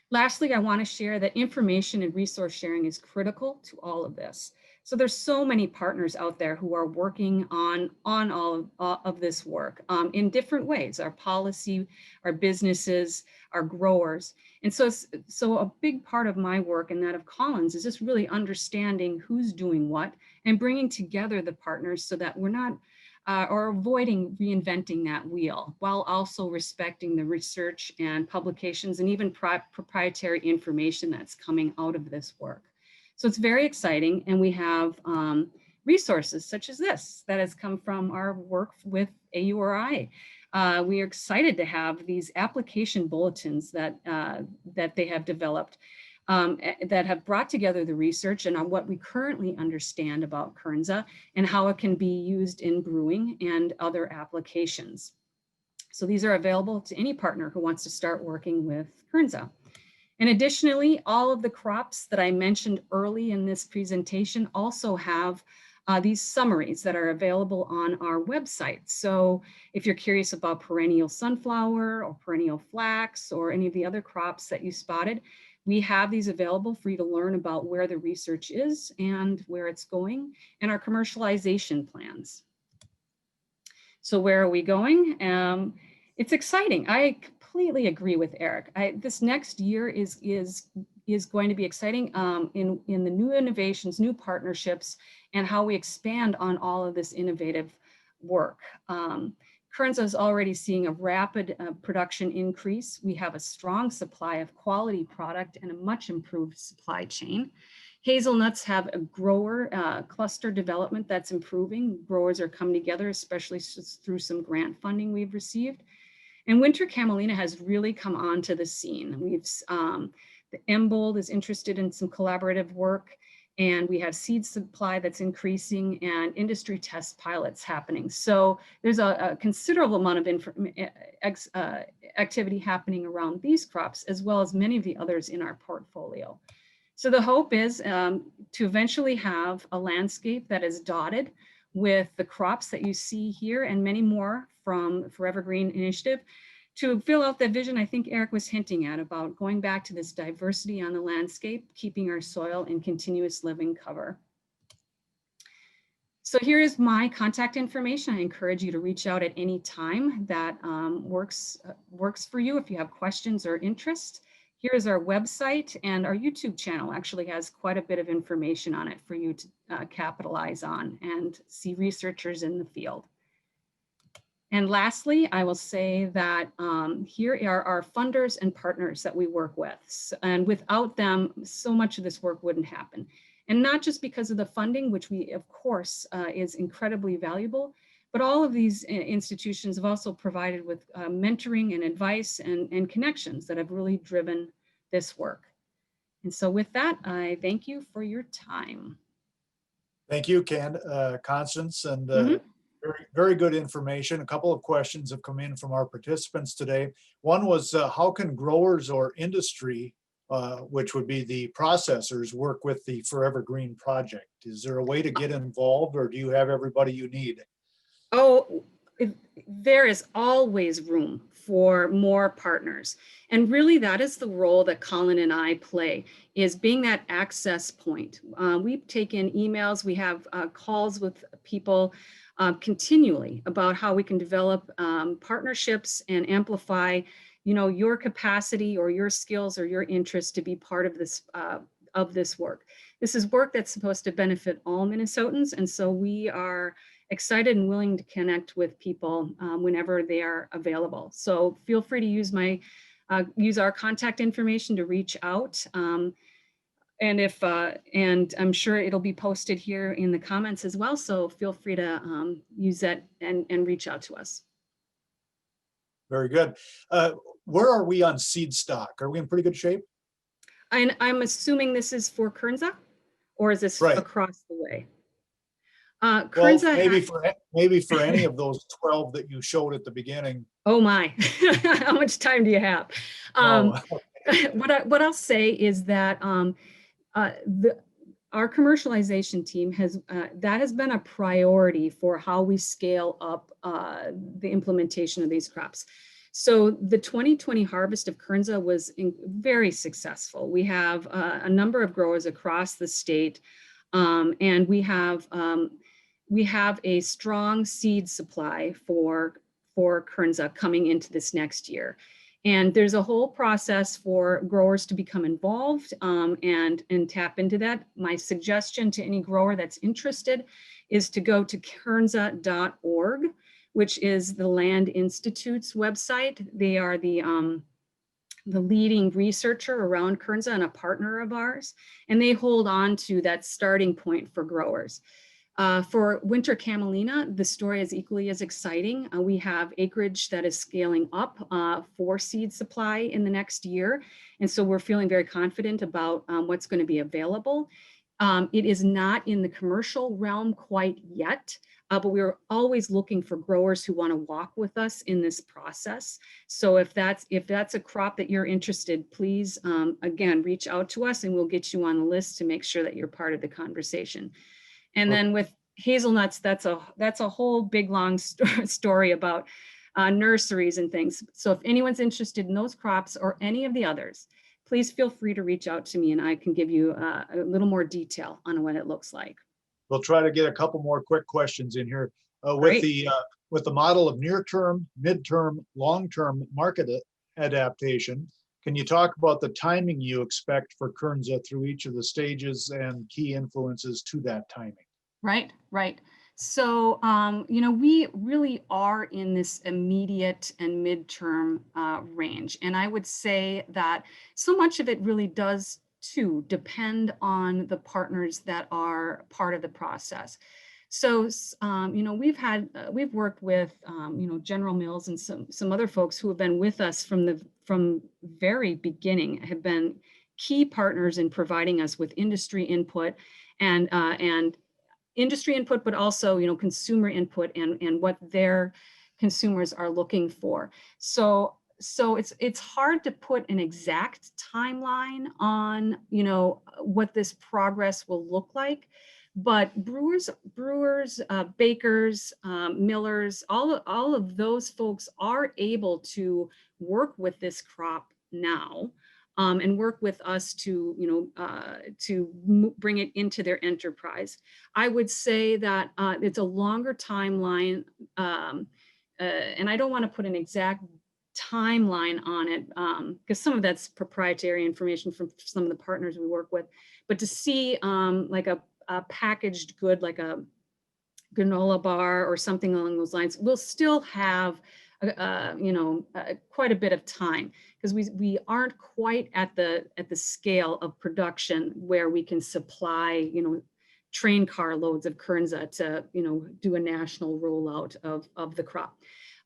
Lastly, I want to share that information and resource sharing is critical to all of this. So there's so many partners out there who are working on all of this work in different ways, our policy, our businesses, our growers. And so a big part of my work and that of Collins is just really understanding who's doing what and bringing together the partners so that we're not or avoiding reinventing that wheel, while also respecting the research and publications and even proprietary information that's coming out of this work. So it's very exciting, and we have resources such as this that has come from our work with AURI. We are excited to have these application bulletins that they have developed that have brought together the research and on what we currently understand about Kernza and how it can be used in brewing and other applications. So these are available to any partner who wants to start working with Kernza. And additionally, all of the crops that I mentioned early in this presentation also have these summaries that are available on our website. So if you're curious about perennial sunflower or perennial flax or any of the other crops that you spotted, we have these available for you to learn about where the research is and where it's going and our commercialization plans. So where are we going? It's exciting. I completely agree with Eric. This next year is going to be exciting in the new innovations, new partnerships, and how we expand on all of this innovative work. Kernza is already seeing a rapid production increase. We have a strong supply of quality product and a much improved supply chain. Hazelnuts have a grower cluster development that's improving. Growers are coming together, especially through some grant funding we've received. And winter camelina has really come onto the scene. The Embold is interested in some collaborative work, and we have seed supply that's increasing and industry test pilots happening. So there's a considerable amount of activity happening around these crops, as well as many of the others in our portfolio. So the hope is to eventually have a landscape that is dotted with the crops that you see here and many more from Forever Green Initiative to fill out that vision I think Eric was hinting at about going back to this diversity on the landscape, keeping our soil in continuous living cover. So here is my contact information. I encourage you to reach out at any time that works for you if you have questions or interest. Here is our website, and our YouTube channel actually has quite a bit of information on it for you to capitalize on and see researchers in the field. And lastly, I will say that here are our funders and partners that we work with. And without them, so much of this work wouldn't happen. And not just because of the funding, which we, of course, is incredibly valuable, but all of these institutions have also provided with mentoring and advice and connections that have really driven this work. And so with that, I thank you for your time. Thank you, Constance, and very, very good information. A couple of questions have come in from our participants today. One was, how can growers or industry, which would be the processors, work with the Forever Green project? Is there a way to get involved, or do you have everybody you need? Oh, there is always room for more partners. And really that is the role that Colin and I play, is being that access point. We take in emails, we have calls with people continually about how we can develop partnerships and amplify, your capacity or your skills or your interest to be part of this work. This is work that's supposed to benefit all Minnesotans, and so we are excited and willing to connect with people whenever they are available. So feel free to use our contact information to reach out. And I'm sure it'll be posted here in the comments as well. So feel free to use that and reach out to us. Very good. Where are we on seed stock? Are we in pretty good shape? I'm assuming this is for Kernza, or is this across the way? Well, maybe for any of those 12 that you showed at the beginning. Oh my, how much time do you have? What I'll say is that our commercialization team has been a priority for how we scale up the implementation of these crops. So the 2020 harvest of Kernza was very successful. We have a number of growers across the state, and we have a strong seed supply for Kernza coming into this next year. And there's a whole process for growers to become involved and tap into that. My suggestion to any grower that's interested is to go to kernza.org, which is the Land Institute's website. They are the leading researcher around Kernza and a partner of ours, and they hold on to that starting point for growers. For winter camelina, the story is equally as exciting. We have acreage that is scaling up for seed supply in the next year. And so we're feeling very confident about what's going to be available. It is not in the commercial realm quite yet, but we're always looking for growers who want to walk with us in this process. So if that's a crop that you're interested, please, again, reach out to us and we'll get you on the list to make sure that you're part of the conversation. And then with hazelnuts, that's a whole big long story about nurseries and things. So if anyone's interested in those crops or any of the others, please feel free to reach out to me and I can give you a little more detail on what it looks like. We'll try to get a couple more quick questions in here. Great. With the model of near-term, mid-term, long-term market adaptation, can you talk about the timing you expect for Kernza through each of the stages and key influences to that timing? Right, right. So, we really are in this immediate and midterm range. And I would say that so much of it really does too depend on the partners that are part of the process. So, we've worked with, General Mills and some other folks who have been with us from very beginning, have been key partners in providing us with industry input and industry input, but also, consumer input and what their consumers are looking for. So it's hard to put an exact timeline on, what this progress will look like. But brewers, bakers, millers, all of those folks are able to work with this crop now. And work with us to, bring it into their enterprise. I would say that it's a longer timeline, and I don't want to put an exact timeline on it because some of that's proprietary information from some of the partners we work with. But to see like a packaged good, like a granola bar or something along those lines, we'll still have quite a bit of time because we aren't quite at the scale of production where we can supply train car loads of Kernza to do a national rollout of the crop.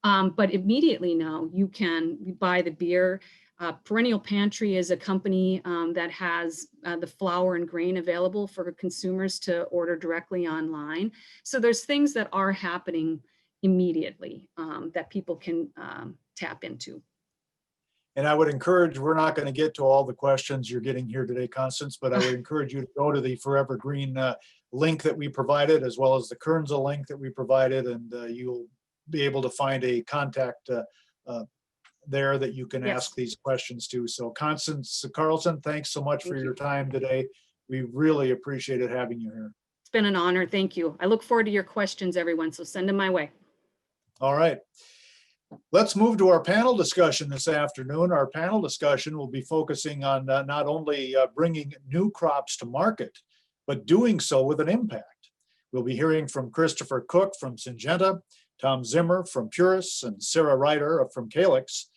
But immediately now you can buy the beer. Perennial Pantry is a company that has the flour and grain available for consumers to order directly online. So there's things that are happening immediately that people can tap into. And I would encourage, we're not going to get to all the questions you're getting here today, Constance, but I would encourage you to go to the Forever Green link that we provided, as well as the Kernza link that we provided, and you'll be able to find a contact there that you can ask these questions to. So Constance Carlson, thanks so much for your time today. We really appreciated having you here. It's been an honor. Thank you. I look forward to your questions, everyone. So send them my way. All right. Let's move to our panel discussion this afternoon. Our panel discussion will be focusing on not only bringing new crops to market, but doing so with an impact. We'll be hearing from Christopher Cook from Syngenta, Tom Zimmer from Puris, and Sarah Ryder from Calyx.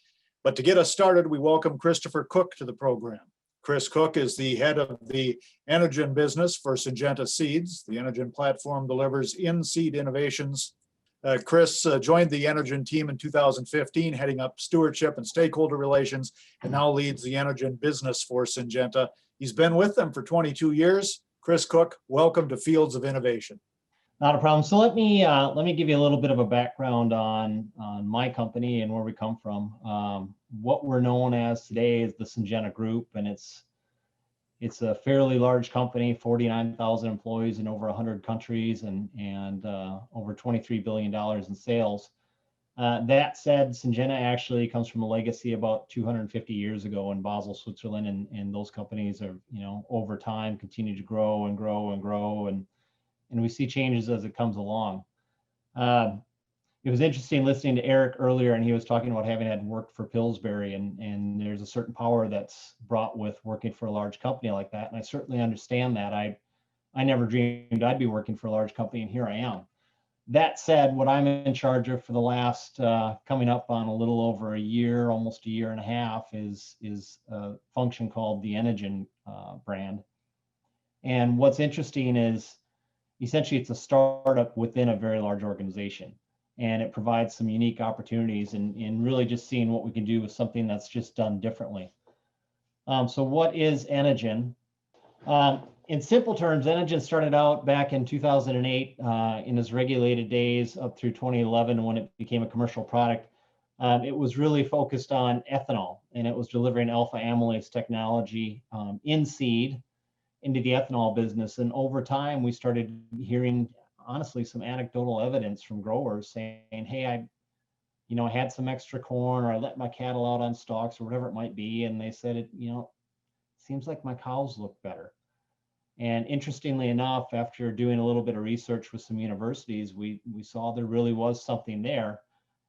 But to get us started, we welcome Christopher Cook to the program. Chris Cook is the head of the Enogen business for Syngenta Seeds. The Enogen platform delivers in-seed innovations. Chris joined the Enogen team in 2015, heading up stewardship and stakeholder relations, and now leads the Enogen business for Syngenta. He's been with them for 22 years. Chris Cook, welcome to Fields of Innovation. Not a problem. So let me give you a little bit of a background on my company and where we come from. What we're known as today is the Syngenta Group, and it's a fairly large company, 49,000 employees in over 100 countries and over $23 billion in sales. That said, Syngenta actually comes from a legacy about 250 years ago in Basel, Switzerland, and those companies are, over time continue to grow and grow and grow, and we see changes as it comes along. It was interesting listening to Eric earlier, and he was talking about having had worked for Pillsbury, and there's a certain power that's brought with working for a large company like that. And I certainly understand that. I never dreamed I'd be working for a large company, and here I am. That said, what I'm in charge of for the last coming up on a little over a year, almost a year and a half, is a function called the Enogen brand. And what's interesting is essentially it's a startup within a very large organization. And it provides some unique opportunities in really just seeing what we can do with something that's just done differently. So what is Enogen? in simple terms, Enogen started out back in 2008 in its regulated days up through 2011 when it became a commercial product. It was really focused on ethanol, and it was delivering alpha amylase technology in seed into the ethanol business. And over time, we started hearing, honestly, some anecdotal evidence from growers saying, hey, I had some extra corn, or I let my cattle out on stalks, or whatever it might be. And they said, seems like my cows look better. And interestingly enough, after doing a little bit of research with some universities, we saw there really was something there.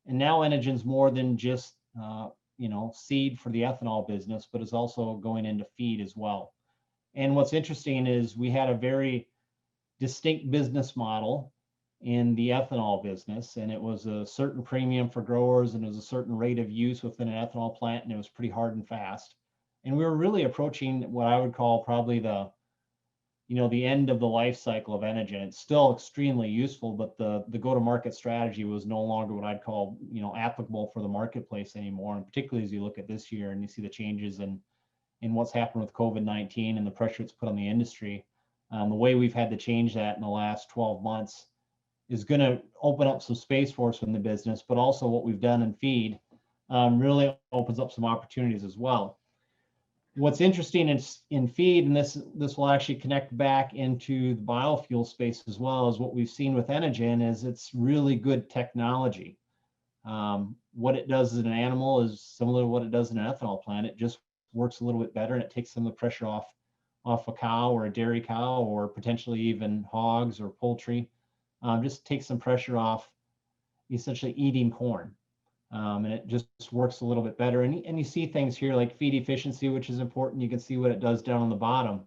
And now Enogen's more than just seed for the ethanol business, but is also going into feed as well. And what's interesting is we had a very distinct business model in the ethanol business, and it was a certain premium for growers, and it was a certain rate of use within an ethanol plant, and it was pretty hard and fast. And we were really approaching what I would call probably the end of the life cycle of Enogen. It's still extremely useful, but the go-to-market strategy was no longer what I'd call, applicable for the marketplace anymore. And particularly as you look at this year and you see the changes in what's happened with COVID-19 and the pressure it's put on the industry, the way we've had to change that in the last 12 months is going to open up some space for us in the business, but also what we've done in feed really opens up some opportunities as well. What's interesting in feed, and this will actually connect back into the biofuel space as well, is what we've seen with Enogen is it's really good technology. What it does in an animal is similar to what it does in an ethanol plant. It just works a little bit better, and it takes some of the pressure off a cow or a dairy cow, or potentially even hogs or poultry. Just takes some pressure off essentially eating corn. And it just works a little bit better. And you see things here like feed efficiency, which is important. You can see what it does down on the bottom.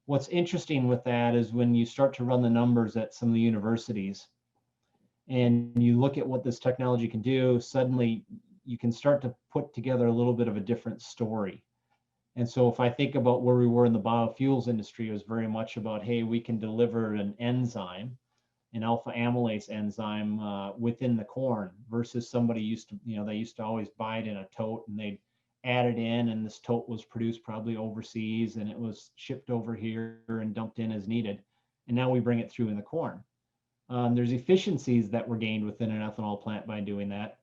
What's interesting with that is when you start to run the numbers at some of the universities and you look at what this technology can do, suddenly you can start to put together a little bit of a different story. And so if I think about where we were in the biofuels industry, it was very much about, hey, we can deliver an enzyme, an alpha amylase enzyme within the corn, versus somebody they used to always buy it in a tote and they'd add it in, and this tote was produced probably overseas and it was shipped over here and dumped in as needed. And now we bring it through in the corn. There's efficiencies that were gained within an ethanol plant by doing that.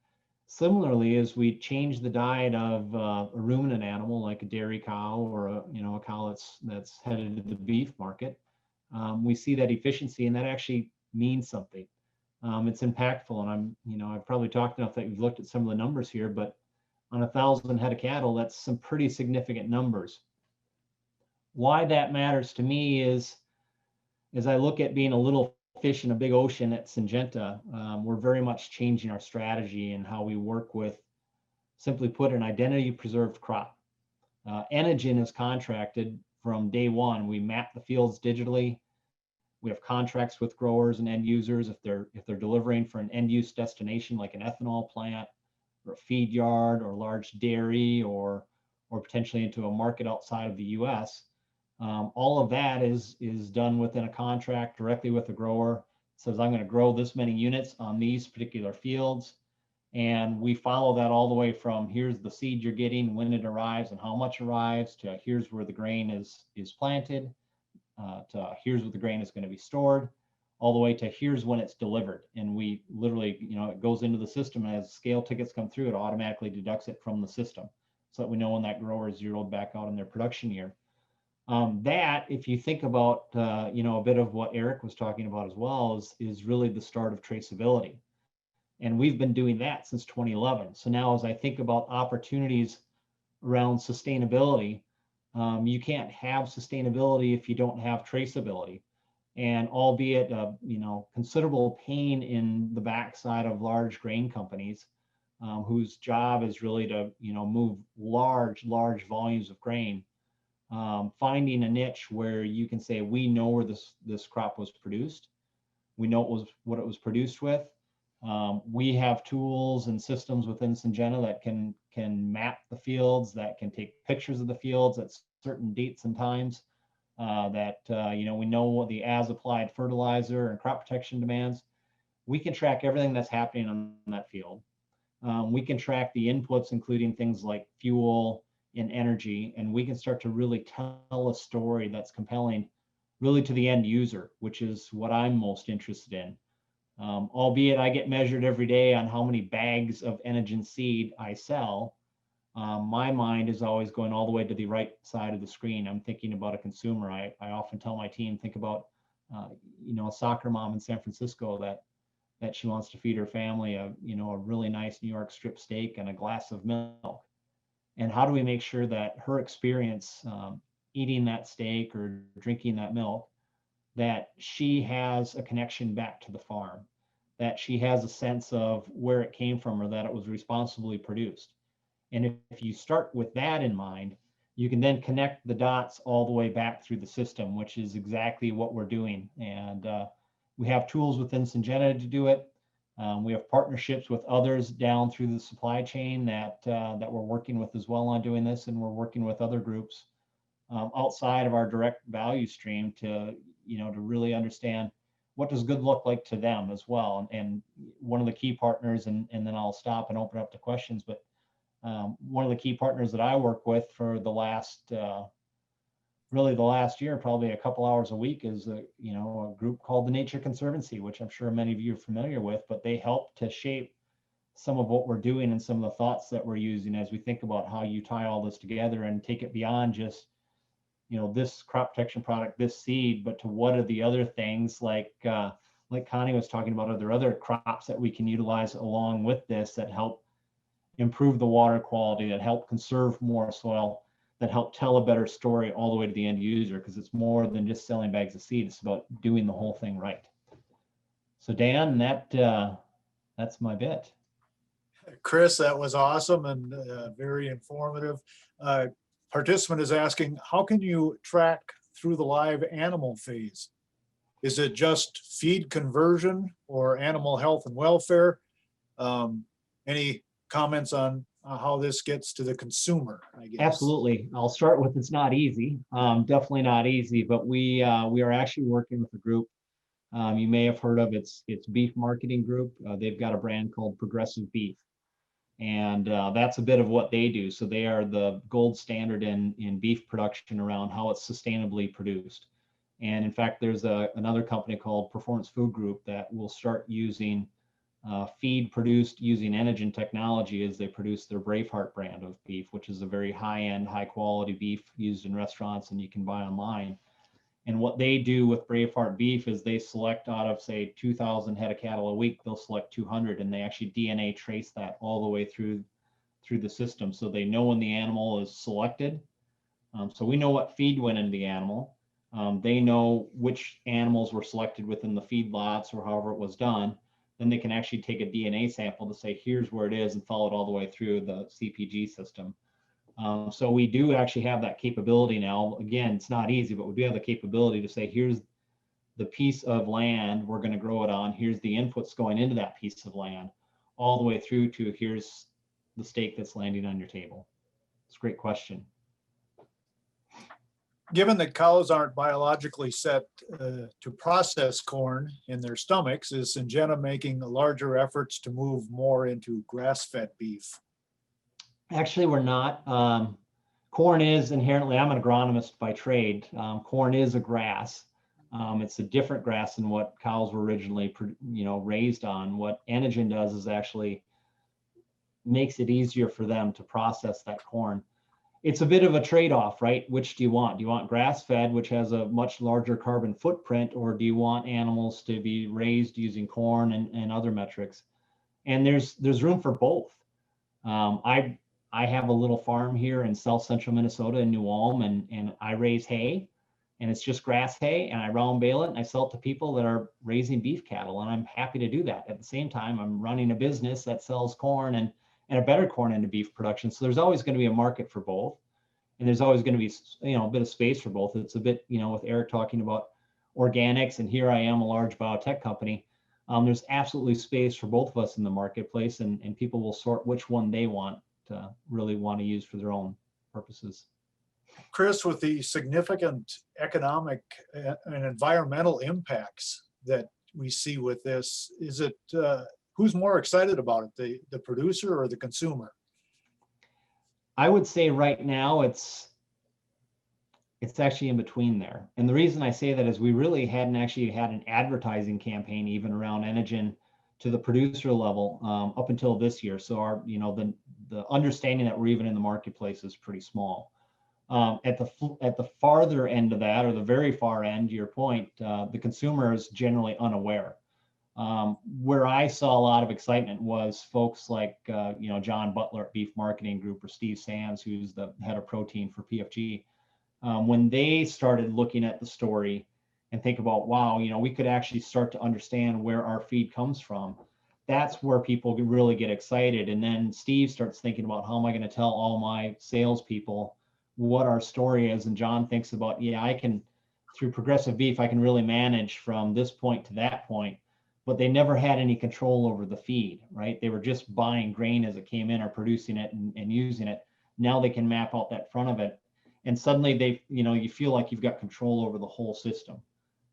Similarly, as we change the diet of a ruminant animal like a dairy cow or a cow that's headed to the beef market, we see that efficiency, and that actually means something. It's impactful, and I've probably talked enough that you've looked at some of the numbers here, but on 1,000 head of cattle, that's some pretty significant numbers. Why that matters to me is, as I look at being a little fish in a big ocean at Syngenta, we're very much changing our strategy and how we work with, simply put, an identity preserved crop. Enogen is contracted from day one. We map the fields digitally. We have contracts with growers and end users if they're delivering for an end use destination like an ethanol plant or a feed yard or large dairy or potentially into a market outside of the US. All of that is done within a contract directly with the grower. It says, I'm going to grow this many units on these particular fields. And we follow that all the way from here's the seed you're getting, when it arrives and how much arrives, to here's where the grain is planted, to here's where the grain is going to be stored, all the way to here's when it's delivered. And we literally, it goes into the system, and as scale tickets come through, it automatically deducts it from the system so that we know when that grower is zeroed back out in their production year. That, if you think about, a bit of what Eric was talking about as well, is really the start of traceability. And we've been doing that since 2011. So now as I think about opportunities around sustainability, you can't have sustainability if you don't have traceability. And albeit, considerable pain in the backside of large grain companies, whose job is really to, move large volumes of grain, finding a niche where you can say, we know where this crop was produced. We know what it was produced with. We have tools and systems within Syngenta that can map the fields, that can take pictures of the fields at certain dates and times, we know what the as applied fertilizer and crop protection demands. We can track everything that's happening on that field. We can track the inputs, including things like fuel, in energy, and we can start to really tell a story that's compelling really to the end user, which is what I'm most interested in. Albeit I get measured every day on how many bags of Enogen seed I sell. My mind is always going all the way to the right side of the screen. I'm thinking about a consumer. I often tell my team, think about, a soccer mom in San Francisco that she wants to feed her family a really nice New York strip steak and a glass of milk. And how do we make sure that her experience eating that steak or drinking that milk, that she has a connection back to the farm, that she has a sense of where it came from or that it was responsibly produced. And if you start with that in mind, you can then connect the dots all the way back through the system, which is exactly what we're doing. And we have tools within Syngenta to do it. We have partnerships with others down through the supply chain that we're working with as well on doing this, and we're working with other groups outside of our direct value stream to really understand what does good look like to them as well. And one of the key partners, and then I'll stop and open up to questions, but one of the key partners that I work with for the last year, probably a couple hours a week, is a group called the Nature Conservancy, which I'm sure many of you are familiar with, but they help to shape some of what we're doing and some of the thoughts that we're using as we think about how you tie all this together and take it beyond just this crop protection product, this seed, but to what are the other things like Connie was talking about, are there other crops that we can utilize along with this that help improve the water quality, that help conserve more soil, that help tell a better story all the way to the end user, because it's more than just selling bags of seed. It's about doing the whole thing right. So Dan, that's my bit. Chris, that was awesome and very informative. Participant is asking, how can you track through the live animal phase? Is it just feed conversion or animal health and welfare? Any comments on how this gets to the consumer, I guess? Absolutely. I'll start with, it's not easy. Definitely not easy, but we are actually working with a group. You may have heard of it's Beef Marketing Group. They've got a brand called Progressive Beef. And that's a bit of what they do. So they are the gold standard in beef production around how it's sustainably produced. And in fact, there's another company called Performance Food Group that will start using feed produced using Enogen technology as they produce their Braveheart brand of beef, which is a very high-end, high-quality beef used in restaurants and you can buy online. And what they do with Braveheart beef is they select out of, say, 2,000 head of cattle a week, they'll select 200, and they actually DNA trace that all the way through the system. So they know when the animal is selected. So we know what feed went into the animal. They know which animals were selected within the feed lots or however it was done. Then they can actually take a DNA sample to say, here's where it is, and follow it all the way through the CPG system. So we do actually have that capability now. Again, it's not easy, but we do have the capability to say, here's the piece of land we're going to grow it on. Here's the inputs going into that piece of land, all the way through to here's the steak that's landing on your table. It's a great question. Given that cows aren't biologically set to process corn in their stomachs, is Syngenta making larger efforts to move more into grass-fed beef? Actually, we're not. Corn is inherently, I'm an agronomist by trade. Corn is a grass. It's a different grass than what cows were originally, raised on. What Enogen does is actually makes it easier for them to process that corn. It's a bit of a trade-off, right? Which do you want? Do you want grass-fed, which has a much larger carbon footprint, or do you want animals to be raised using corn and other metrics? And there's room for both. I have a little farm here in South Central Minnesota in New Ulm, and I raise hay, and it's just grass hay, and I round bale it and I sell it to people that are raising beef cattle, and I'm happy to do that. At the same time, I'm running a business that sells corn and a better corn into beef production. So there's always going to be a market for both, and there's always going to be a bit of space for both. It's a bit, with Eric talking about organics, and here I am, a large biotech company. There's absolutely space for both of us in the marketplace, and people will sort which one they really want to use for their own purposes. Chris, with the significant economic and environmental impacts that we see with this, is it who's more excited about it, the producer or the consumer? I would say right now it's actually in between there. And the reason I say that is we really hadn't actually had an advertising campaign even around Enogen to the producer level up until this year. So our, the understanding that we're even in the marketplace is pretty small. At the farther end of that, or the very far end, to your point, the consumer is generally unaware. Where I saw a lot of excitement was folks like John Butler at Beef Marketing Group, or Steve Sands, who's the head of protein for PFG. When they started looking at the story and think about, wow, we could actually start to understand where our feed comes from. That's where people really get excited. And then Steve starts thinking about, how am I going to tell all my salespeople what our story is? And John thinks about, yeah, I can, through Progressive Beef, I can really manage from this point to that point. But they never had any control over the feed, right? They were just buying grain as it came in or producing it and using it. Now they can map out that front of it. And suddenly they, you feel like you've got control over the whole system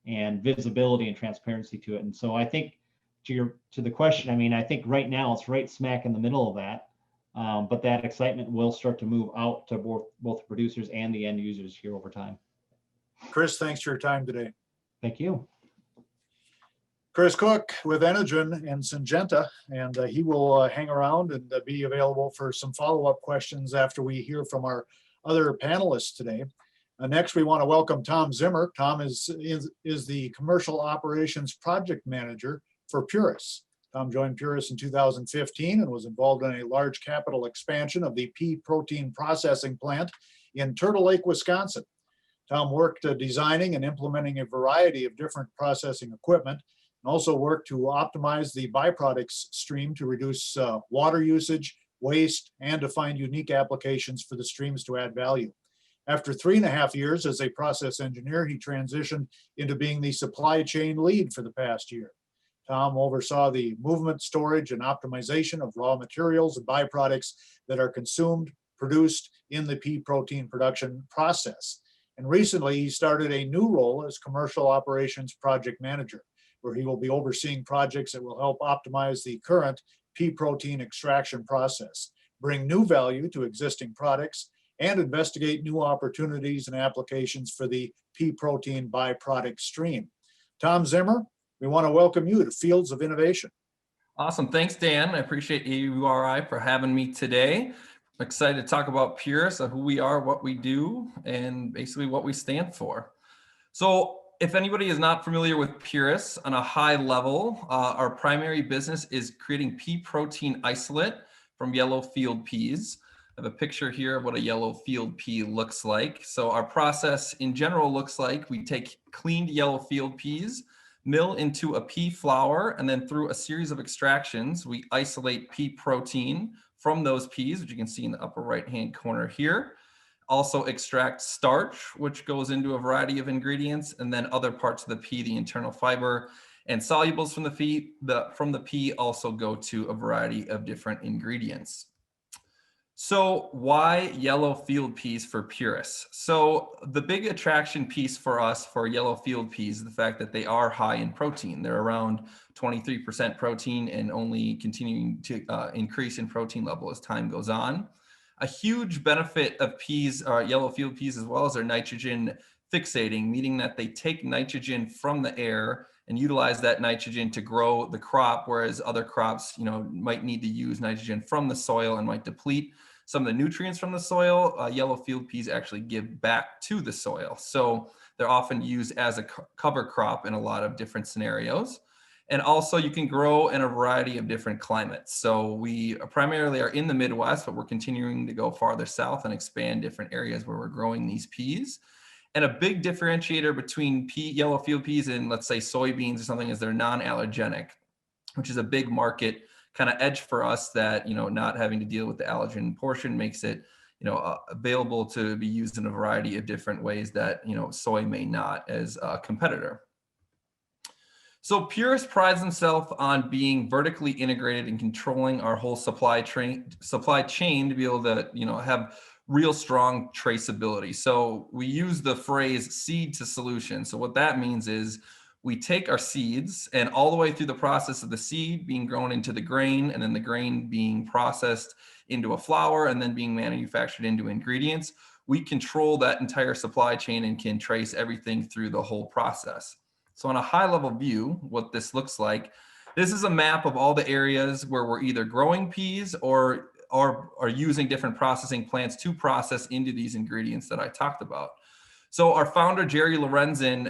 and visibility and transparency to it. And so I think to the question, I think right now it's right smack in the middle of that. But that excitement will start to move out to both producers and the end users here over time. Chris, thanks for your time today. Thank you. Chris Cook with Enogen and Syngenta, and he will hang around and be available for some follow-up questions after we hear from our other panelists today. Next, we want to welcome Tom Zimmer. Tom is the Commercial Operations Project Manager for Purus. Tom joined Purus in 2015 and was involved in a large capital expansion of the pea protein processing plant in Turtle Lake, Wisconsin. Tom worked designing and implementing a variety of different processing equipment, and also worked to optimize the byproducts stream to reduce water usage, waste, and to find unique applications for the streams to add value. After 3.5 years as a process engineer, he transitioned into being the supply chain lead for the past year. Tom oversaw the movement, storage, and optimization of raw materials and byproducts that are consumed, produced in the pea protein production process. And recently, he started a new role as Commercial Operations Project Manager, where he will be overseeing projects that will help optimize the current pea protein extraction process, bring new value to existing products, and investigate new opportunities and applications for the pea protein byproduct stream. Tom Zimmer, we want to welcome you to Fields of Innovation. Awesome. Thanks, Dan. I appreciate AURI for having me today. I'm excited to talk about Purus, who we are, what we do, and basically what we stand for. So if anybody is not familiar with Purus, on a high level, our primary business is creating pea protein isolate from yellow field peas. I have a picture here of what a yellow field pea looks like. So our process in general looks like we take cleaned yellow field peas, mill into a pea flour, and then through a series of extractions, we isolate pea protein from those peas, which you can see in the upper right-hand corner here. Also extract starch, which goes into a variety of ingredients, and then other parts of the pea, the internal fiber and solubles from the pea also go to a variety of different ingredients. So why yellow field peas for Purus? So the big attraction piece for us for yellow field peas is the fact that they are high in protein. They're around 23% protein and only continuing to increase in protein level as time goes on. A huge benefit of peas, yellow field peas, as well as their nitrogen fixating, meaning that they take nitrogen from the air and utilize that nitrogen to grow the crop, whereas other crops, might need to use nitrogen from the soil and might deplete some of the nutrients from the soil. Yellow field peas actually give back to the soil. So they're often used as a cover crop in a lot of different scenarios. And also you can grow in a variety of different climates. So we primarily are in the Midwest, but we're continuing to go farther south and expand different areas where we're growing these peas. And a big differentiator between yellow field peas and, let's say, soybeans or something is they're non-allergenic, which is a big market kind of edge for us that, not having to deal with the allergen portion makes it, available to be used in a variety of different ways that, soy may not as a competitor. So Purus prides himself on being vertically integrated and controlling our whole supply chain to be able to, have real strong traceability. So we use the phrase seed to solution. So what that means is we take our seeds and all the way through the process of the seed being grown into the grain and then the grain being processed into a flour and then being manufactured into ingredients, we control that entire supply chain and can trace everything through the whole process. So on a high level view, what this looks like, this is a map of all the areas where we're either growing peas or using different processing plants to process into these ingredients that I talked about. So our founder, Jerry Lorenzen,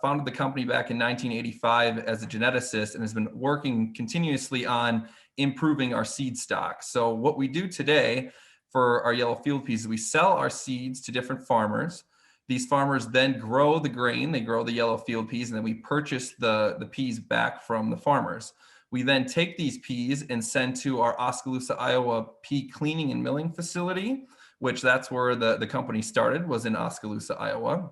founded the company back in 1985 as a geneticist and has been working continuously on improving our seed stock. So what we do today for our yellow field peas is we sell our seeds to different farmers. These farmers then grow the grain, they grow the yellow field peas, and then we purchase the peas back from the farmers. We then take these peas and send to our Oskaloosa, Iowa pea cleaning and milling facility, which that's where the company started, was in Oskaloosa, Iowa.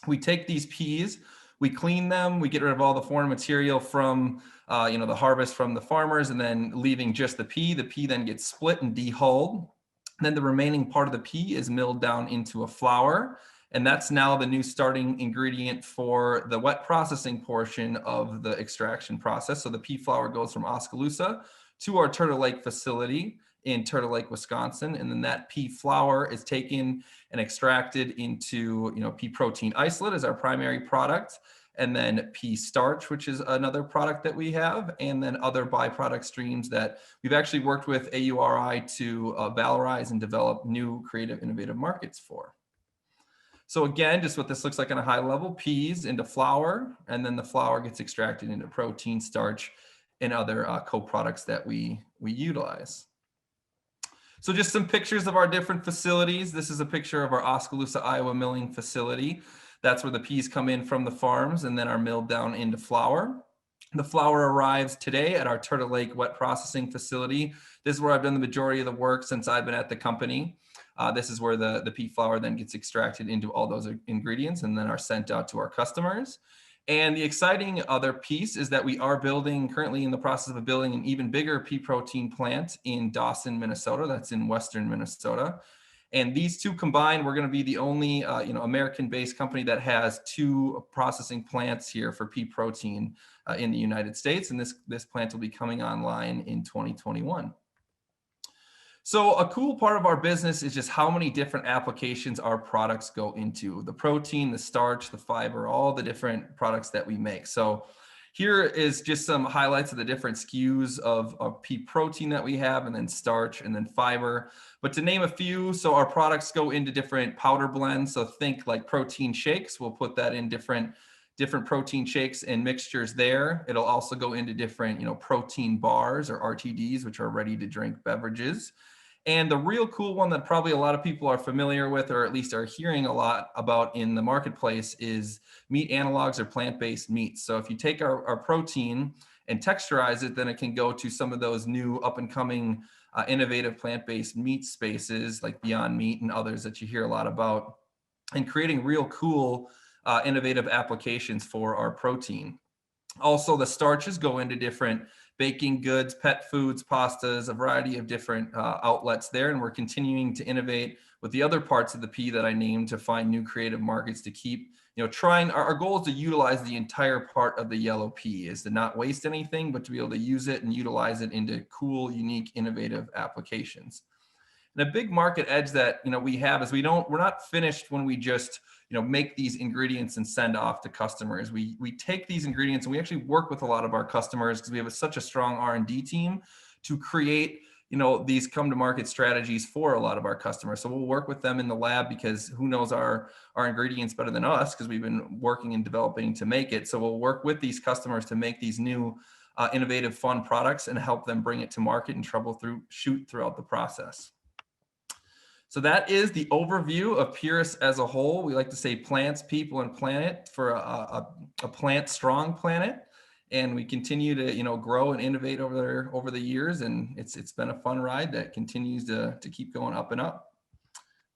We take these peas, we clean them, we get rid of all the foreign material from the harvest from the farmers, and then leaving just the pea. The pea then gets split and dehulled. Then the remaining part of the pea is milled down into a flour. And that's now the new starting ingredient for the wet processing portion of the extraction process. So the pea flour goes from Oskaloosa to our Turtle Lake facility in Turtle Lake, Wisconsin. And then that pea flour is taken and extracted into, pea protein isolate as our primary product. And then pea starch, which is another product that we have. And then other byproduct streams that we've actually worked with AURI to valorize and develop new creative, innovative markets for. So again, just what this looks like on a high level, peas into flour, and then the flour gets extracted into protein, starch, and other co-products that we utilize. So just some pictures of our different facilities. This is a picture of our Oskaloosa, Iowa milling facility. That's where the peas come in from the farms and then are milled down into flour. The flour arrives today at our Turtle Lake wet processing facility. This is where I've done the majority of the work since I've been at the company. This is where the pea flour then gets extracted into all those ingredients and then are sent out to our customers. And the exciting other piece is that we are currently in the process of building an even bigger pea protein plant in Dawson, Minnesota. That's in Western Minnesota. And these two combined, we're going to be the only American-based company that has two processing plants here for pea protein in the United States. And this plant will be coming online in 2021. So a cool part of our business is just how many different applications our products go into. The protein, the starch, the fiber, all the different products that we make. So here is just some highlights of the different SKUs of pea protein that we have, and then starch, and then fiber. But to name a few, so our products go into different powder blends. So think like protein shakes. We'll put that in different protein shakes and mixtures there. It'll also go into different, protein bars or RTDs, which are ready to drink beverages. And the real cool one that probably a lot of people are familiar with, or at least are hearing a lot about in the marketplace, is meat analogs or plant-based meats. So if you take our protein and texturize it, then it can go to some of those new up-and-coming innovative plant-based meat spaces like Beyond Meat and others that you hear a lot about, and creating real cool innovative applications for our protein. Also, the starches go into different baking goods, pet foods, pastas, a variety of different outlets there. And we're continuing to innovate with the other parts of the pea that I named to find new creative markets to keep, trying. Our goal is to utilize the entire part of the yellow pea, is to not waste anything, but to be able to use it and utilize it into cool, unique, innovative applications. And a big market edge that we have is we're not finished when we just make these ingredients and send off to customers. We take these ingredients and we actually work with a lot of our customers because we have such a strong R&D team to create these come to market strategies for a lot of our customers. So we'll work with them in the lab because who knows our ingredients better than us, because we've been working and developing to make it. So we'll work with these customers to make these new innovative, fun products and help them bring it to market and troubleshoot throughout the process. So that is the overview of Purus as a whole. We like to say plants, people, and planet for a plant strong planet. And we continue to grow and innovate over the years, and it's been a fun ride that continues to keep going up and up.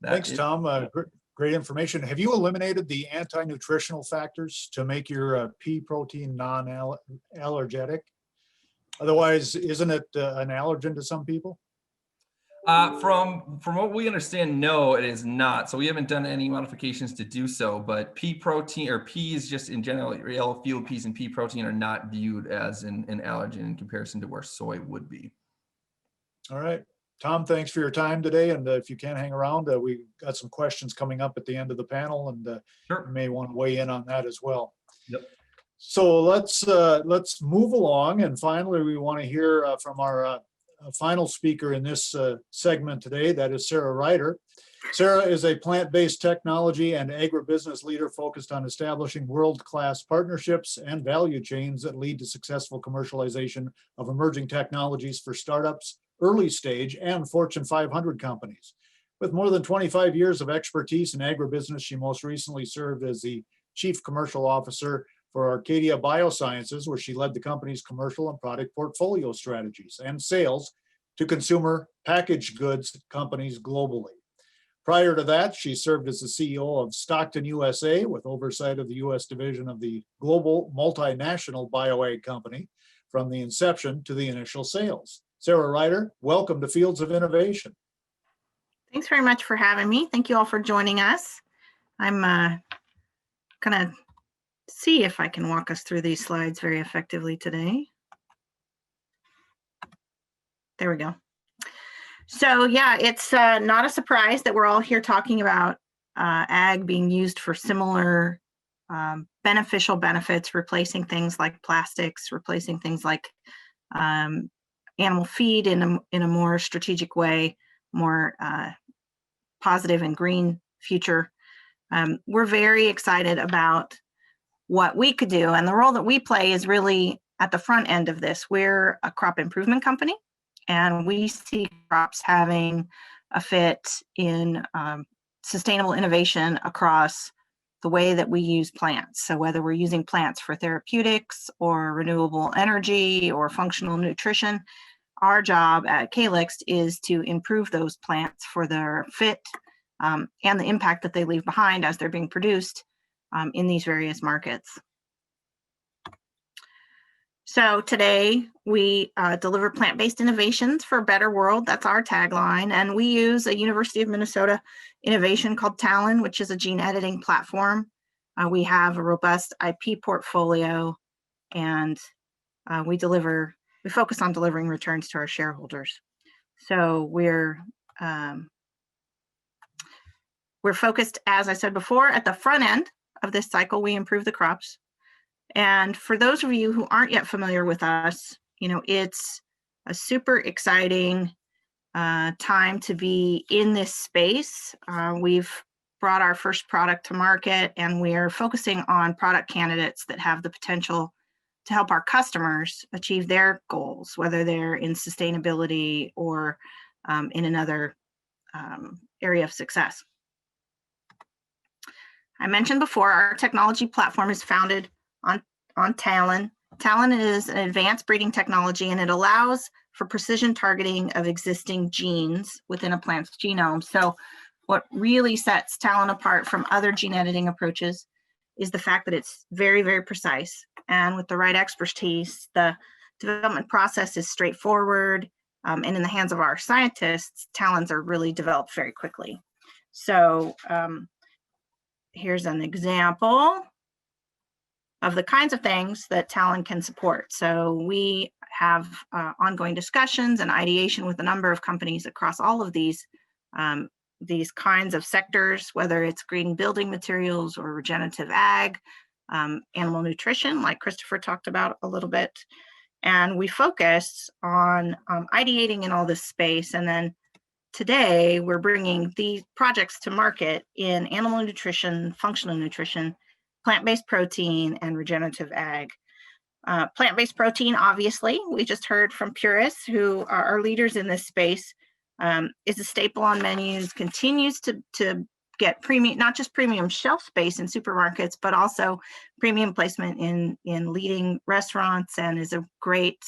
Thanks, Tom. Great information. Have you eliminated the anti-nutritional factors to make your pea protein non-allergenic? Otherwise, isn't it an allergen to some people? From what we understand, no, it is not. So we haven't done any modifications to do so, but pea protein, or peas just in general, yellow field peas and pea protein, are not viewed as an allergen in comparison to where soy would be. All right. Tom, thanks for your time today. And if you can hang around, we got some questions coming up at the end of the panel, and Sure. you may want to weigh in on that as well. Yep. So let's move along. And finally, we want to hear from our final speaker in this segment today. That is Sarah Ryder. Sarah is a plant-based technology and agribusiness leader focused on establishing world-class partnerships and value chains that lead to successful commercialization of emerging technologies for startups, early stage, and Fortune 500 companies. With more than 25 years of expertise in agribusiness, she most recently served as the Chief Commercial Officer for Arcadia Biosciences, where she led the company's commercial and product portfolio strategies and sales to consumer packaged goods companies globally. Prior to that, she served as the CEO of Stockton USA with oversight of the U.S. division of the global multinational bioag company from the inception to the initial sales. Sarah Ryder, welcome to Fields of Innovation. Thanks very much for having me. Thank you all for joining us. I'm gonna see if I can walk us through these slides very effectively today. There we go. So yeah, it's not a surprise that we're all here talking about ag being used for similar beneficial benefits, replacing things like plastics, replacing things like animal feed in a more strategic way, more positive and green future. We're very excited about what we could do, and the role that we play is really at the front end of this. We're a crop improvement company, and we see crops having a fit in sustainable innovation across the way that we use plants. So whether we're using plants for therapeutics or renewable energy or functional nutrition, our job at Calyxt is to improve those plants for their fit and the impact that they leave behind as they're being produced in these various markets. So today we deliver plant-based innovations for a better world. That's our tagline. And we use a University of Minnesota innovation called Talon, which is a gene editing platform. We have a robust IP portfolio, and we focus on delivering returns to our shareholders. So we're focused, as I said before, at the front end of this cycle. We improve the crops. And for those of you who aren't yet familiar with us, it's a super exciting time to be in this space. We've brought our first product to market, and we are focusing on product candidates that have the potential to help our customers achieve their goals, whether they're in sustainability or in another area of success. I mentioned before, our technology platform is founded on Talon. Talon is an advanced breeding technology, and it allows for precision targeting of existing genes within a plant's genome. So what really sets Talon apart from other gene editing approaches is the fact that it's very, very precise. And with the right expertise, the development process is straightforward. And in the hands of our scientists, Talons are really developed very quickly. So here's an example of the kinds of things that Talon can support. So we have ongoing discussions and ideation with a number of companies across all of these kinds of sectors, whether it's green building materials or regenerative ag, animal nutrition, like Christopher talked about a little bit. And we focus on ideating in all this space. And then today we're bringing these projects to market in animal nutrition, functional nutrition, plant-based protein, and regenerative ag. Plant-based protein, obviously, we just heard from purists who are our leaders in this space, is a staple on menus, continues to get premium, not just premium shelf space in supermarkets, but also premium placement in leading restaurants, and is a great,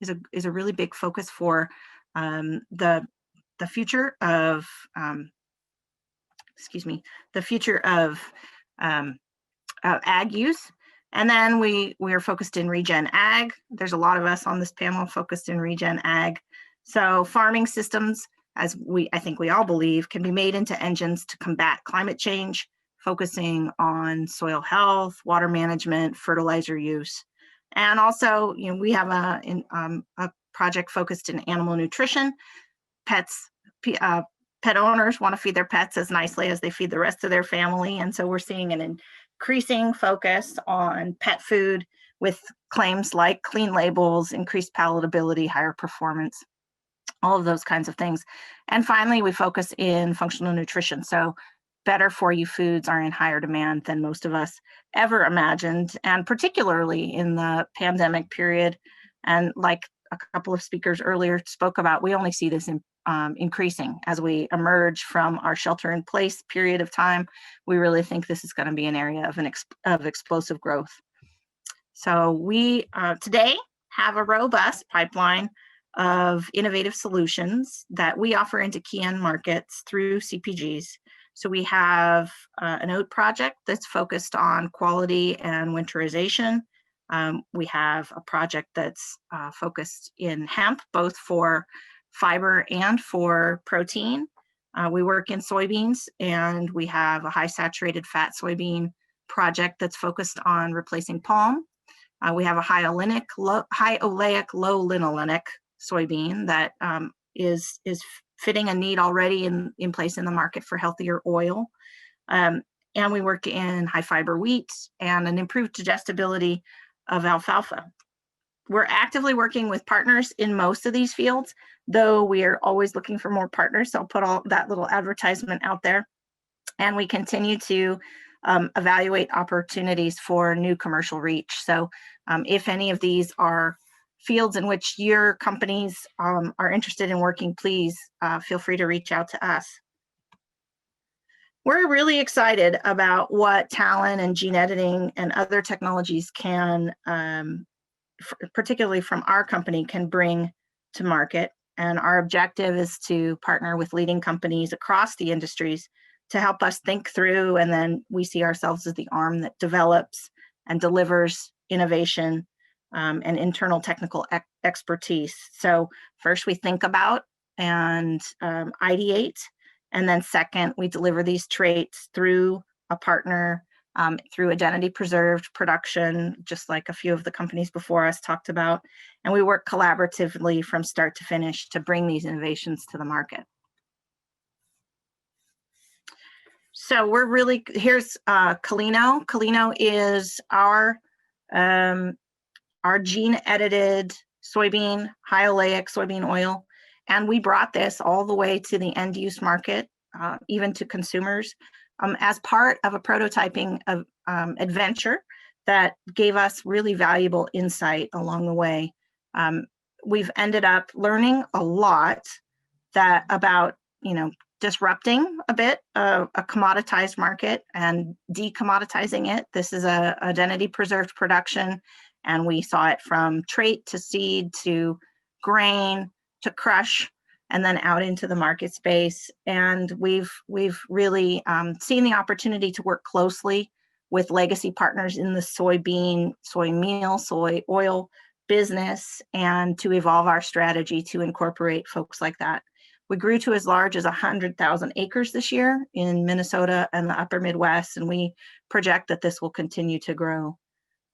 is a really big focus for the future of the future of ag use. And then we are focused in regen ag. There's a lot of us on this panel focused in regen ag. So farming systems, as I think we all believe, can be made into engines to combat climate change, focusing on soil health, water management, fertilizer use. And also, we have a project focused in animal nutrition. Pet owners want to feed their pets as nicely as they feed the rest of their family. And so we're seeing an increasing focus on pet food with claims like clean labels, increased palatability, higher performance, all of those kinds of things. And finally, we focus in functional nutrition. So better for you foods are in higher demand than most of us ever imagined, and particularly in the pandemic period. And like a couple of speakers earlier spoke about, we only see this increasing as we emerge from our shelter in place period of time. We really think this is going to be an area of explosive growth. So we today have a robust pipeline of innovative solutions that we offer into key end markets through CPGs. So we have an oat project that's focused on quality and winterization. We have a project that's focused in hemp, both for fiber and for protein. We work in soybeans, and we have a high saturated fat soybean project that's focused on replacing palm. We have a high oleic, low linolenic soybean that is fitting a need already in place in the market for healthier oil. And we work in high fiber wheat and an improved digestibility of alfalfa. We're actively working with partners in most of these fields, though we are always looking for more partners. So I'll put all that little advertisement out there. And we continue to evaluate opportunities for new commercial reach. So if any of these are fields in which your companies are interested in working, please feel free to reach out to us. We're really excited about what Talon and gene editing and other technologies can, particularly from our company, can bring to market. And our objective is to partner with leading companies across the industries to help us think through, and then we see ourselves as the arm that develops and delivers innovation and internal technical expertise. So first we think about and ideate, and then second, we deliver these traits through a partner, through identity preserved production, just like a few of the companies before us talked about. And we work collaboratively from start to finish to bring these innovations to the market. So we're really, here's Camelina. Camelina is our gene edited soybean, high oleic soybean oil. And we brought this all the way to the end use market, even to consumers, as part of a prototyping of, adventure that gave us really valuable insight along the way. We've ended up learning a lot about, disrupting a bit of a commoditized market and decommoditizing it. This is a identity preserved production, and we saw it from trait to seed to grain to crush, and then out into the market space. And we've really seen the opportunity to work closely with legacy partners in the soybean, soy meal, soy oil business, and to evolve our strategy to incorporate folks like that. We grew to as large as 100,000 acres this year in Minnesota and the upper Midwest, and we project that this will continue to grow.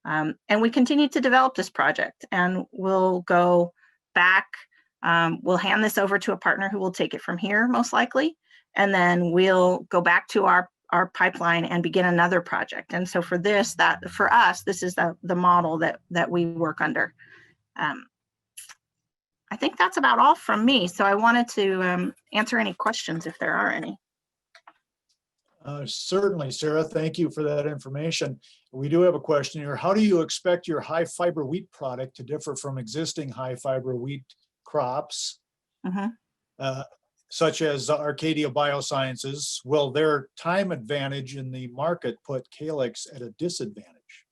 And we continue to develop this project, and we'll go back. We'll hand this over to a partner who will take it from here, most likely, and then we'll go back to our pipeline and begin another project. And so for this, for us, this is the model that we work under. I think that's about all from me. So I wanted to answer any questions if there are any. Certainly, Sarah, thank you for that information. We do have a question here. How do you expect your high fiber wheat product to differ from existing high fiber wheat crops, such as Arcadia Biosciences? Will their time advantage in the market put Calyx at a disadvantage?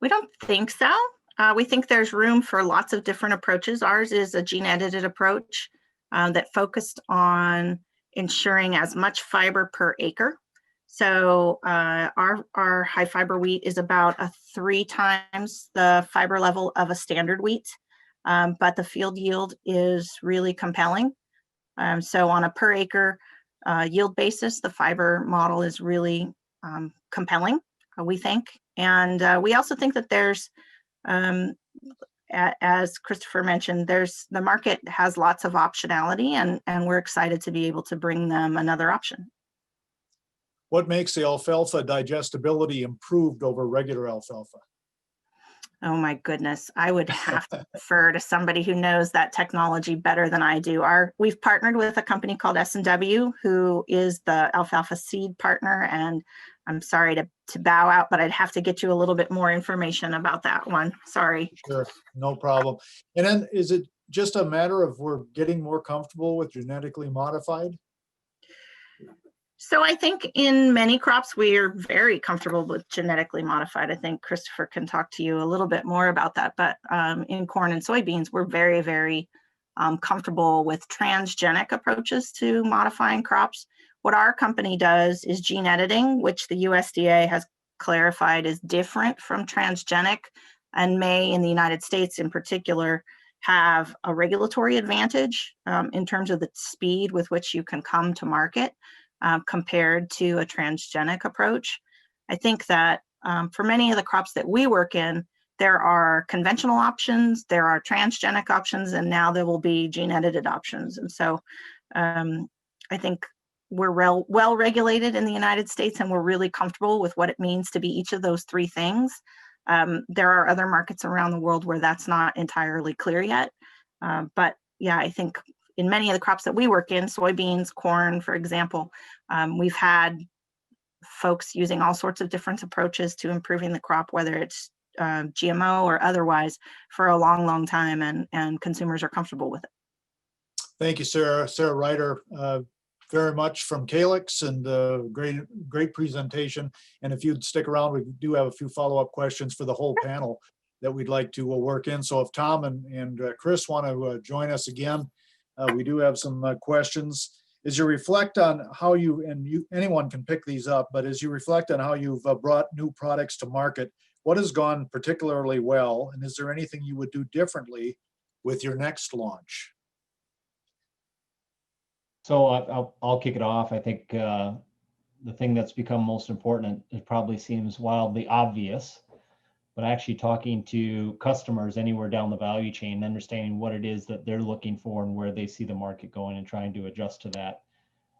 We don't think so. We think there's room for lots of different approaches. Ours is a gene edited approach that focused on ensuring as much fiber per acre. So our high fiber wheat is about 3 times the fiber level of a standard wheat, but the field yield is really compelling. So on a per acre yield basis, the fiber model is really compelling, we think. And we also think that there's as Christopher mentioned, the market has lots of optionality, and we're excited to be able to bring them another option. What makes the alfalfa digestibility improved over regular alfalfa? Oh my goodness, I would have to defer to somebody who knows that technology better than I do. We've partnered with a company called S&W, who is the alfalfa seed partner, and I'm sorry to bow out, but I'd have to get you a little bit more information about that one. Sorry. Sure, no problem. And then is it just a matter of we're getting more comfortable with genetically modified? So I think in many crops, we are very comfortable with genetically modified. I think Christopher can talk to you a little bit more about that. But in corn and soybeans, we're very, very comfortable with transgenic approaches to modifying crops. What our company does is gene editing, which the USDA has clarified is different from transgenic, and may, in the United States in particular, have a regulatory advantage in terms of the speed with which you can come to market. Compared to a transgenic approach. I think that for many of the crops that we work in, there are conventional options, there are transgenic options, and now there will be gene edited options. And so I think we're well regulated in the United States, and we're really comfortable with what it means to be each of those three things. There are other markets around the world where that's not entirely clear yet. But yeah, I think in many of the crops that we work in, soybeans, corn, for example, we've had folks using all sorts of different approaches to improving the crop, whether it's GMO or otherwise, for a long, long time, and consumers are comfortable with it. Thank you, Sarah. Sarah Ryder, very much from Calyx, and great presentation. And if you'd stick around, we do have a few follow-up questions for the whole panel that we'd like to work in. So if Tom and Chris want to join us again, we do have some questions. As you reflect on how anyone can pick these up, but as you reflect on how you've brought new products to market, what has gone particularly well? And is there anything you would do differently with your next launch? So I'll kick it off. I think the thing that's become most important, it probably seems wildly obvious, but actually talking to customers anywhere down the value chain, understanding what it is that they're looking for and where they see the market going, and trying to adjust to that.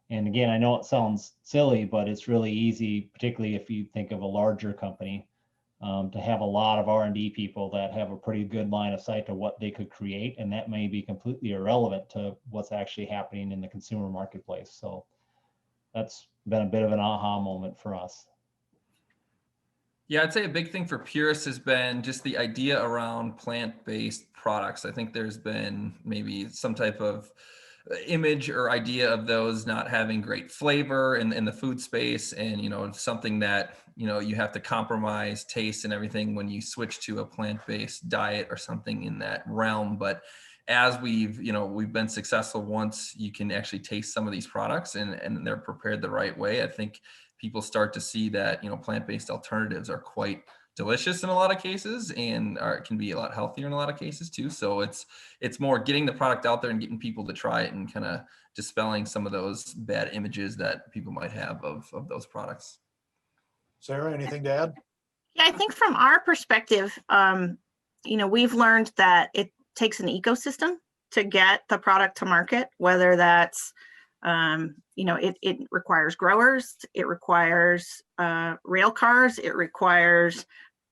And again, I know it sounds silly, but it's really easy, particularly if you think of a larger company, to have a lot of R&D people that have a pretty good line of sight to what they could create, and that may be completely irrelevant to what's actually happening in the consumer marketplace. So that's been a bit of an aha moment for us. Yeah, I'd say a big thing for Purus has been just the idea around plant-based products. I think there's been maybe some type of image or idea of those not having great flavor in the food space, and something that you have to compromise taste and everything when you switch to a plant-based diet or something in that realm. But as we've been successful, once you can actually taste some of these products and they're prepared the right way, I think people start to see that plant-based alternatives are quite delicious in a lot of cases, and can be a lot healthier in a lot of cases too. So it's more getting the product out there and getting people to try it, and kind of dispelling some of those bad images that people might have of those products. Sarah, anything to add? Yeah, I think from our perspective, we've learned that it takes an ecosystem to get the product to market, whether that's it requires growers, it requires rail cars, it requires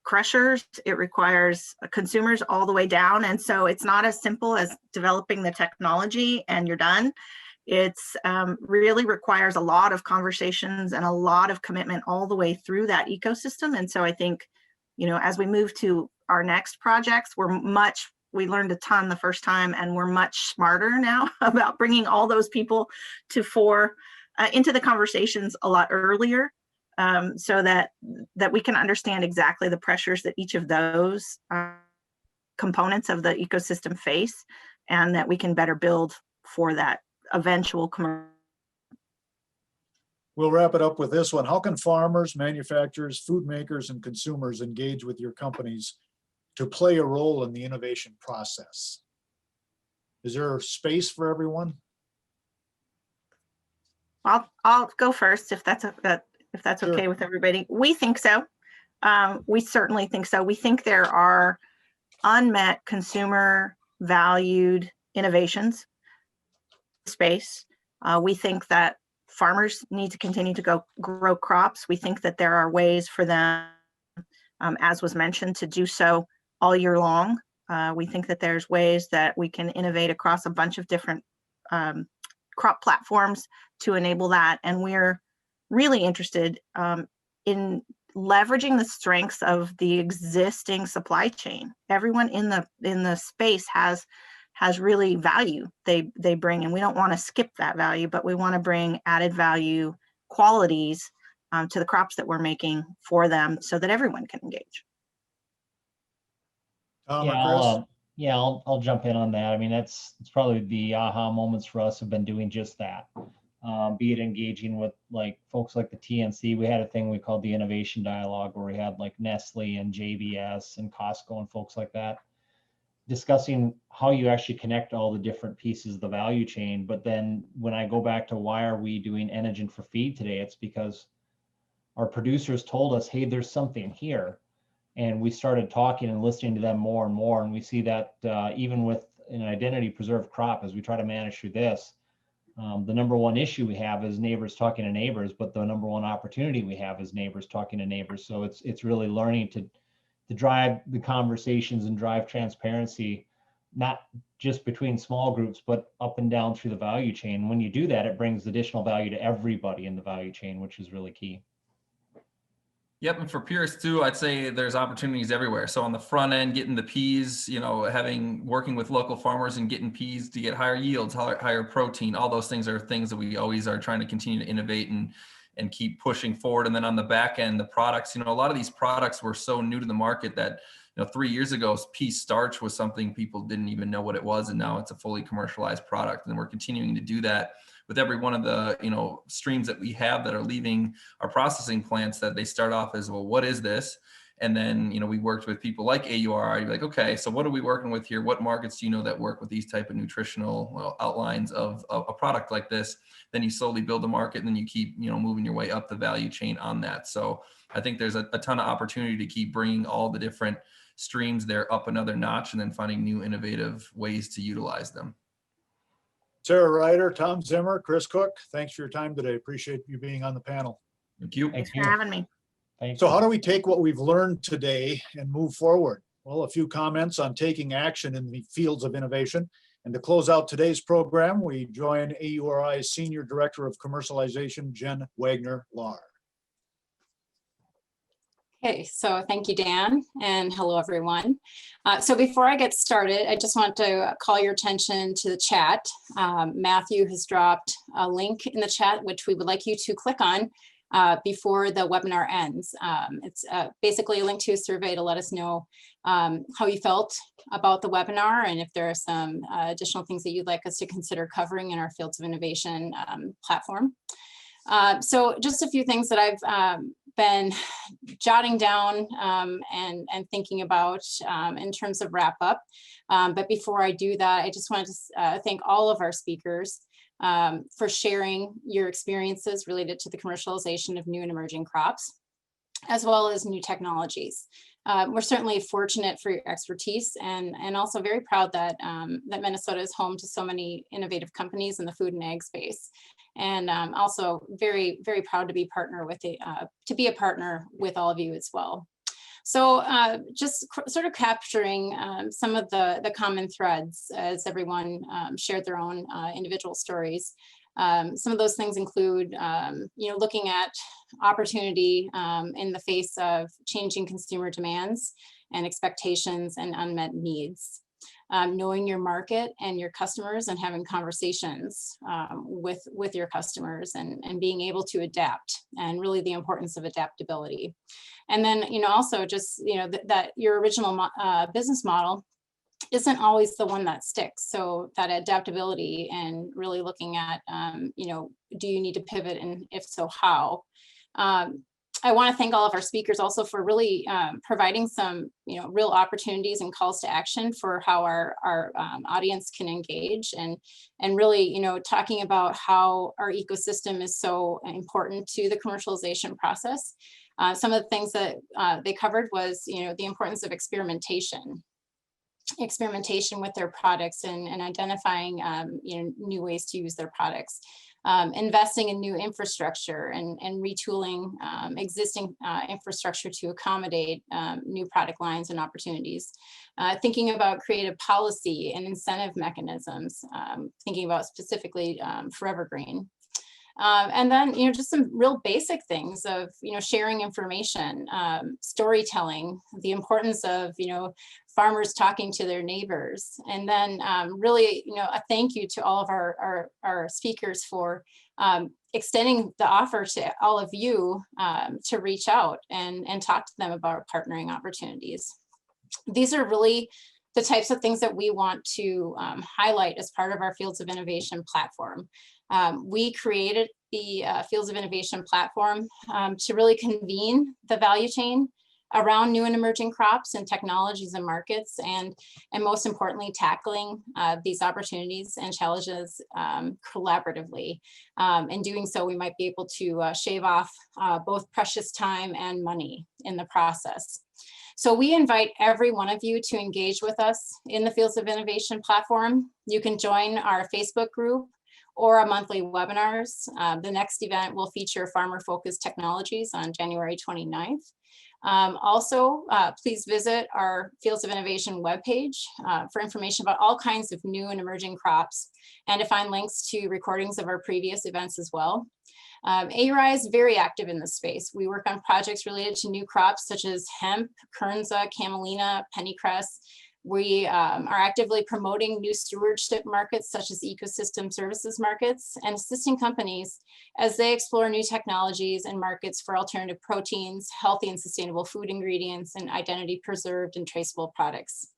crushers, it requires consumers all the way down. And so it's not as simple as developing the technology and you're done. It's really requires a lot of conversations and a lot of commitment all the way through that ecosystem. And so I think, as we move to our next projects, we learned a ton the first time, and we're much smarter now about bringing all those people into the conversations a lot earlier, so that we can understand exactly the pressures that each of those components of the ecosystem face, and that we can better build for that eventual commercial. We'll wrap it up with this one. How can farmers, manufacturers, food makers, and consumers engage with your companies to play a role in the innovation process? Is there space for everyone? I'll go first if that's Sure. okay with everybody. We think so. We certainly think so. We think there are unmet consumer valued innovations space. We think that farmers need to continue to grow crops. We think that there are ways for them, as was mentioned, to do so all year long. We think that there's ways that we can innovate across a bunch of different crop platforms to enable that. And we're really interested in leveraging the strengths of the existing supply chain. Everyone in the space has really value they bring, and we don't want to skip that value, but we want to bring added value qualities to the crops that we're making for them so that everyone can engage. Tom or Chris? I'll jump in on that. I mean, it's probably the aha moments for us have been doing just that. Be it engaging with like folks like the TNC. We had a thing we called the Innovation Dialogue where we had like Nestle and JBS and Costco and folks like that discussing how you actually connect all the different pieces of the value chain. But then when I go back to why are we doing Enogen for feed today, it's because our producers told us, hey, there's something here. And we started talking and listening to them more and more. And we see that even with an identity preserved crop, as we try to manage through this, the number one issue we have is neighbors talking to neighbors, but the number one opportunity we have is neighbors talking to neighbors. So it's really learning to drive the conversations and drive transparency, not just between small groups, but up and down through the value chain. When you do that, it brings additional value to everybody in the value chain, which is really key. Yep, and for Pierce too, I'd say there's opportunities everywhere. So on the front end, getting the peas, working with local farmers and getting peas to get higher yields, higher protein, all those things are things that we always are trying to continue to innovate and keep pushing forward. And then on the back end, the products, a lot of these products were so new to the market that 3 years ago, pea starch was something people didn't even know what it was, and now it's a fully commercialized product. And we're continuing to do that with every one of the streams that we have that are leaving our processing plants, that they start off as, well, what is this? And then we worked with people like AURI. You're like, okay, so what are we working with here? What markets do you know that work with these type of nutritional outlines of a product like this? Then you slowly build a market, and then you keep moving your way up the value chain on that. So I think there's a ton of opportunity to keep bringing all the different streams there up another notch, and then finding new innovative ways to utilize them. Sarah Ryder, Tom Zimmer, Chris Cook, thanks for your time today. Appreciate you being on the panel. Thank you. Thanks for having me. Thanks. So how do we take what we've learned today and move forward? Well, a few comments on taking action in the fields of innovation. And to close out today's program, we join AURI's Senior Director of Commercialization, Jen Wagner-Lahr. Okay, so thank you, Dan, and hello, everyone. So before I get started, I just want to call your attention to the chat. Matthew has dropped a link in the chat, which we would like you to click on before the webinar ends. It's basically a link to a survey to let us know how you felt about the webinar, and if there are some additional things that you'd like us to consider covering in our Fields of Innovation platform. So just a few things that I've been jotting down and thinking about in terms of wrap up. But before I do that, I just wanted to thank all of our speakers for sharing your experiences related to the commercialization of new and emerging crops, as well as new technologies. We're certainly fortunate for your expertise, and also very proud that that Minnesota is home to so many innovative companies in the food and ag space, and also very, very proud to be a partner with all of you as well. So just sort of capturing some of the common threads as everyone shared their own individual stories. Some of those things include, looking at opportunity in the face of changing consumer demands and expectations and unmet needs. Knowing your market and your customers and having conversations with your customers and being able to adapt, and really the importance of adaptability. And then, also just, that your original business model isn't always the one that sticks. So that adaptability and really looking at, do you need to pivot, and if so, how? I want to thank all of our speakers also for really providing some, real opportunities and calls to action for how our audience can engage, and really, talking about how our ecosystem is so important to the commercialization process. Some of the things that they covered was, the importance of experimentation. experimentation with their products and identifying new ways to use their products. Investing in new infrastructure and retooling existing infrastructure to accommodate new product lines and opportunities. Thinking about creative policy and incentive mechanisms, thinking about specifically Forever Green. And then, just some real basic things of, sharing information, storytelling, the importance of, farmers talking to their neighbors. And then really, a thank you to all of our speakers for extending the offer to all of you to reach out and talk to them about partnering opportunities. These are really the types of things that we want to highlight as part of our Fields of Innovation platform. We created the Fields of Innovation platform to really convene the value chain around new and emerging crops and technologies and markets, and most importantly, tackling these opportunities and challenges collaboratively. In doing so, we might be able to shave off both precious time and money in the process. So we invite every one of you to engage with us in the Fields of Innovation platform. You can join our Facebook group or our monthly webinars. The next event will feature farmer-focused technologies on January 29th. Also, please visit our Fields of Innovation webpage for information about all kinds of new and emerging crops and to find links to recordings of our previous events as well. AURI is very active in this space. We work on projects related to new crops such as hemp, kernza, camelina, pennycress. We are actively promoting new stewardship markets such as ecosystem services markets and assisting companies as they explore new technologies and markets for alternative proteins, healthy and sustainable food ingredients, and identity preserved and traceable products.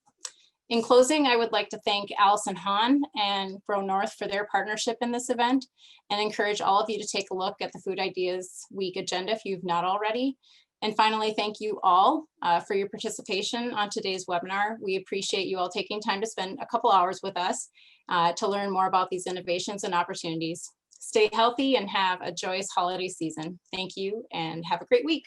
In closing, I would like to thank Allison Hahn and Grow North for their partnership in this event and encourage all of you to take a look at the Food Ideas Week agenda if you've not already. And finally, thank you all for your participation on today's webinar. We appreciate you all taking time to spend a couple hours with us to learn more about these innovations and opportunities. Stay healthy and have a joyous holiday season. Thank you and have a great week.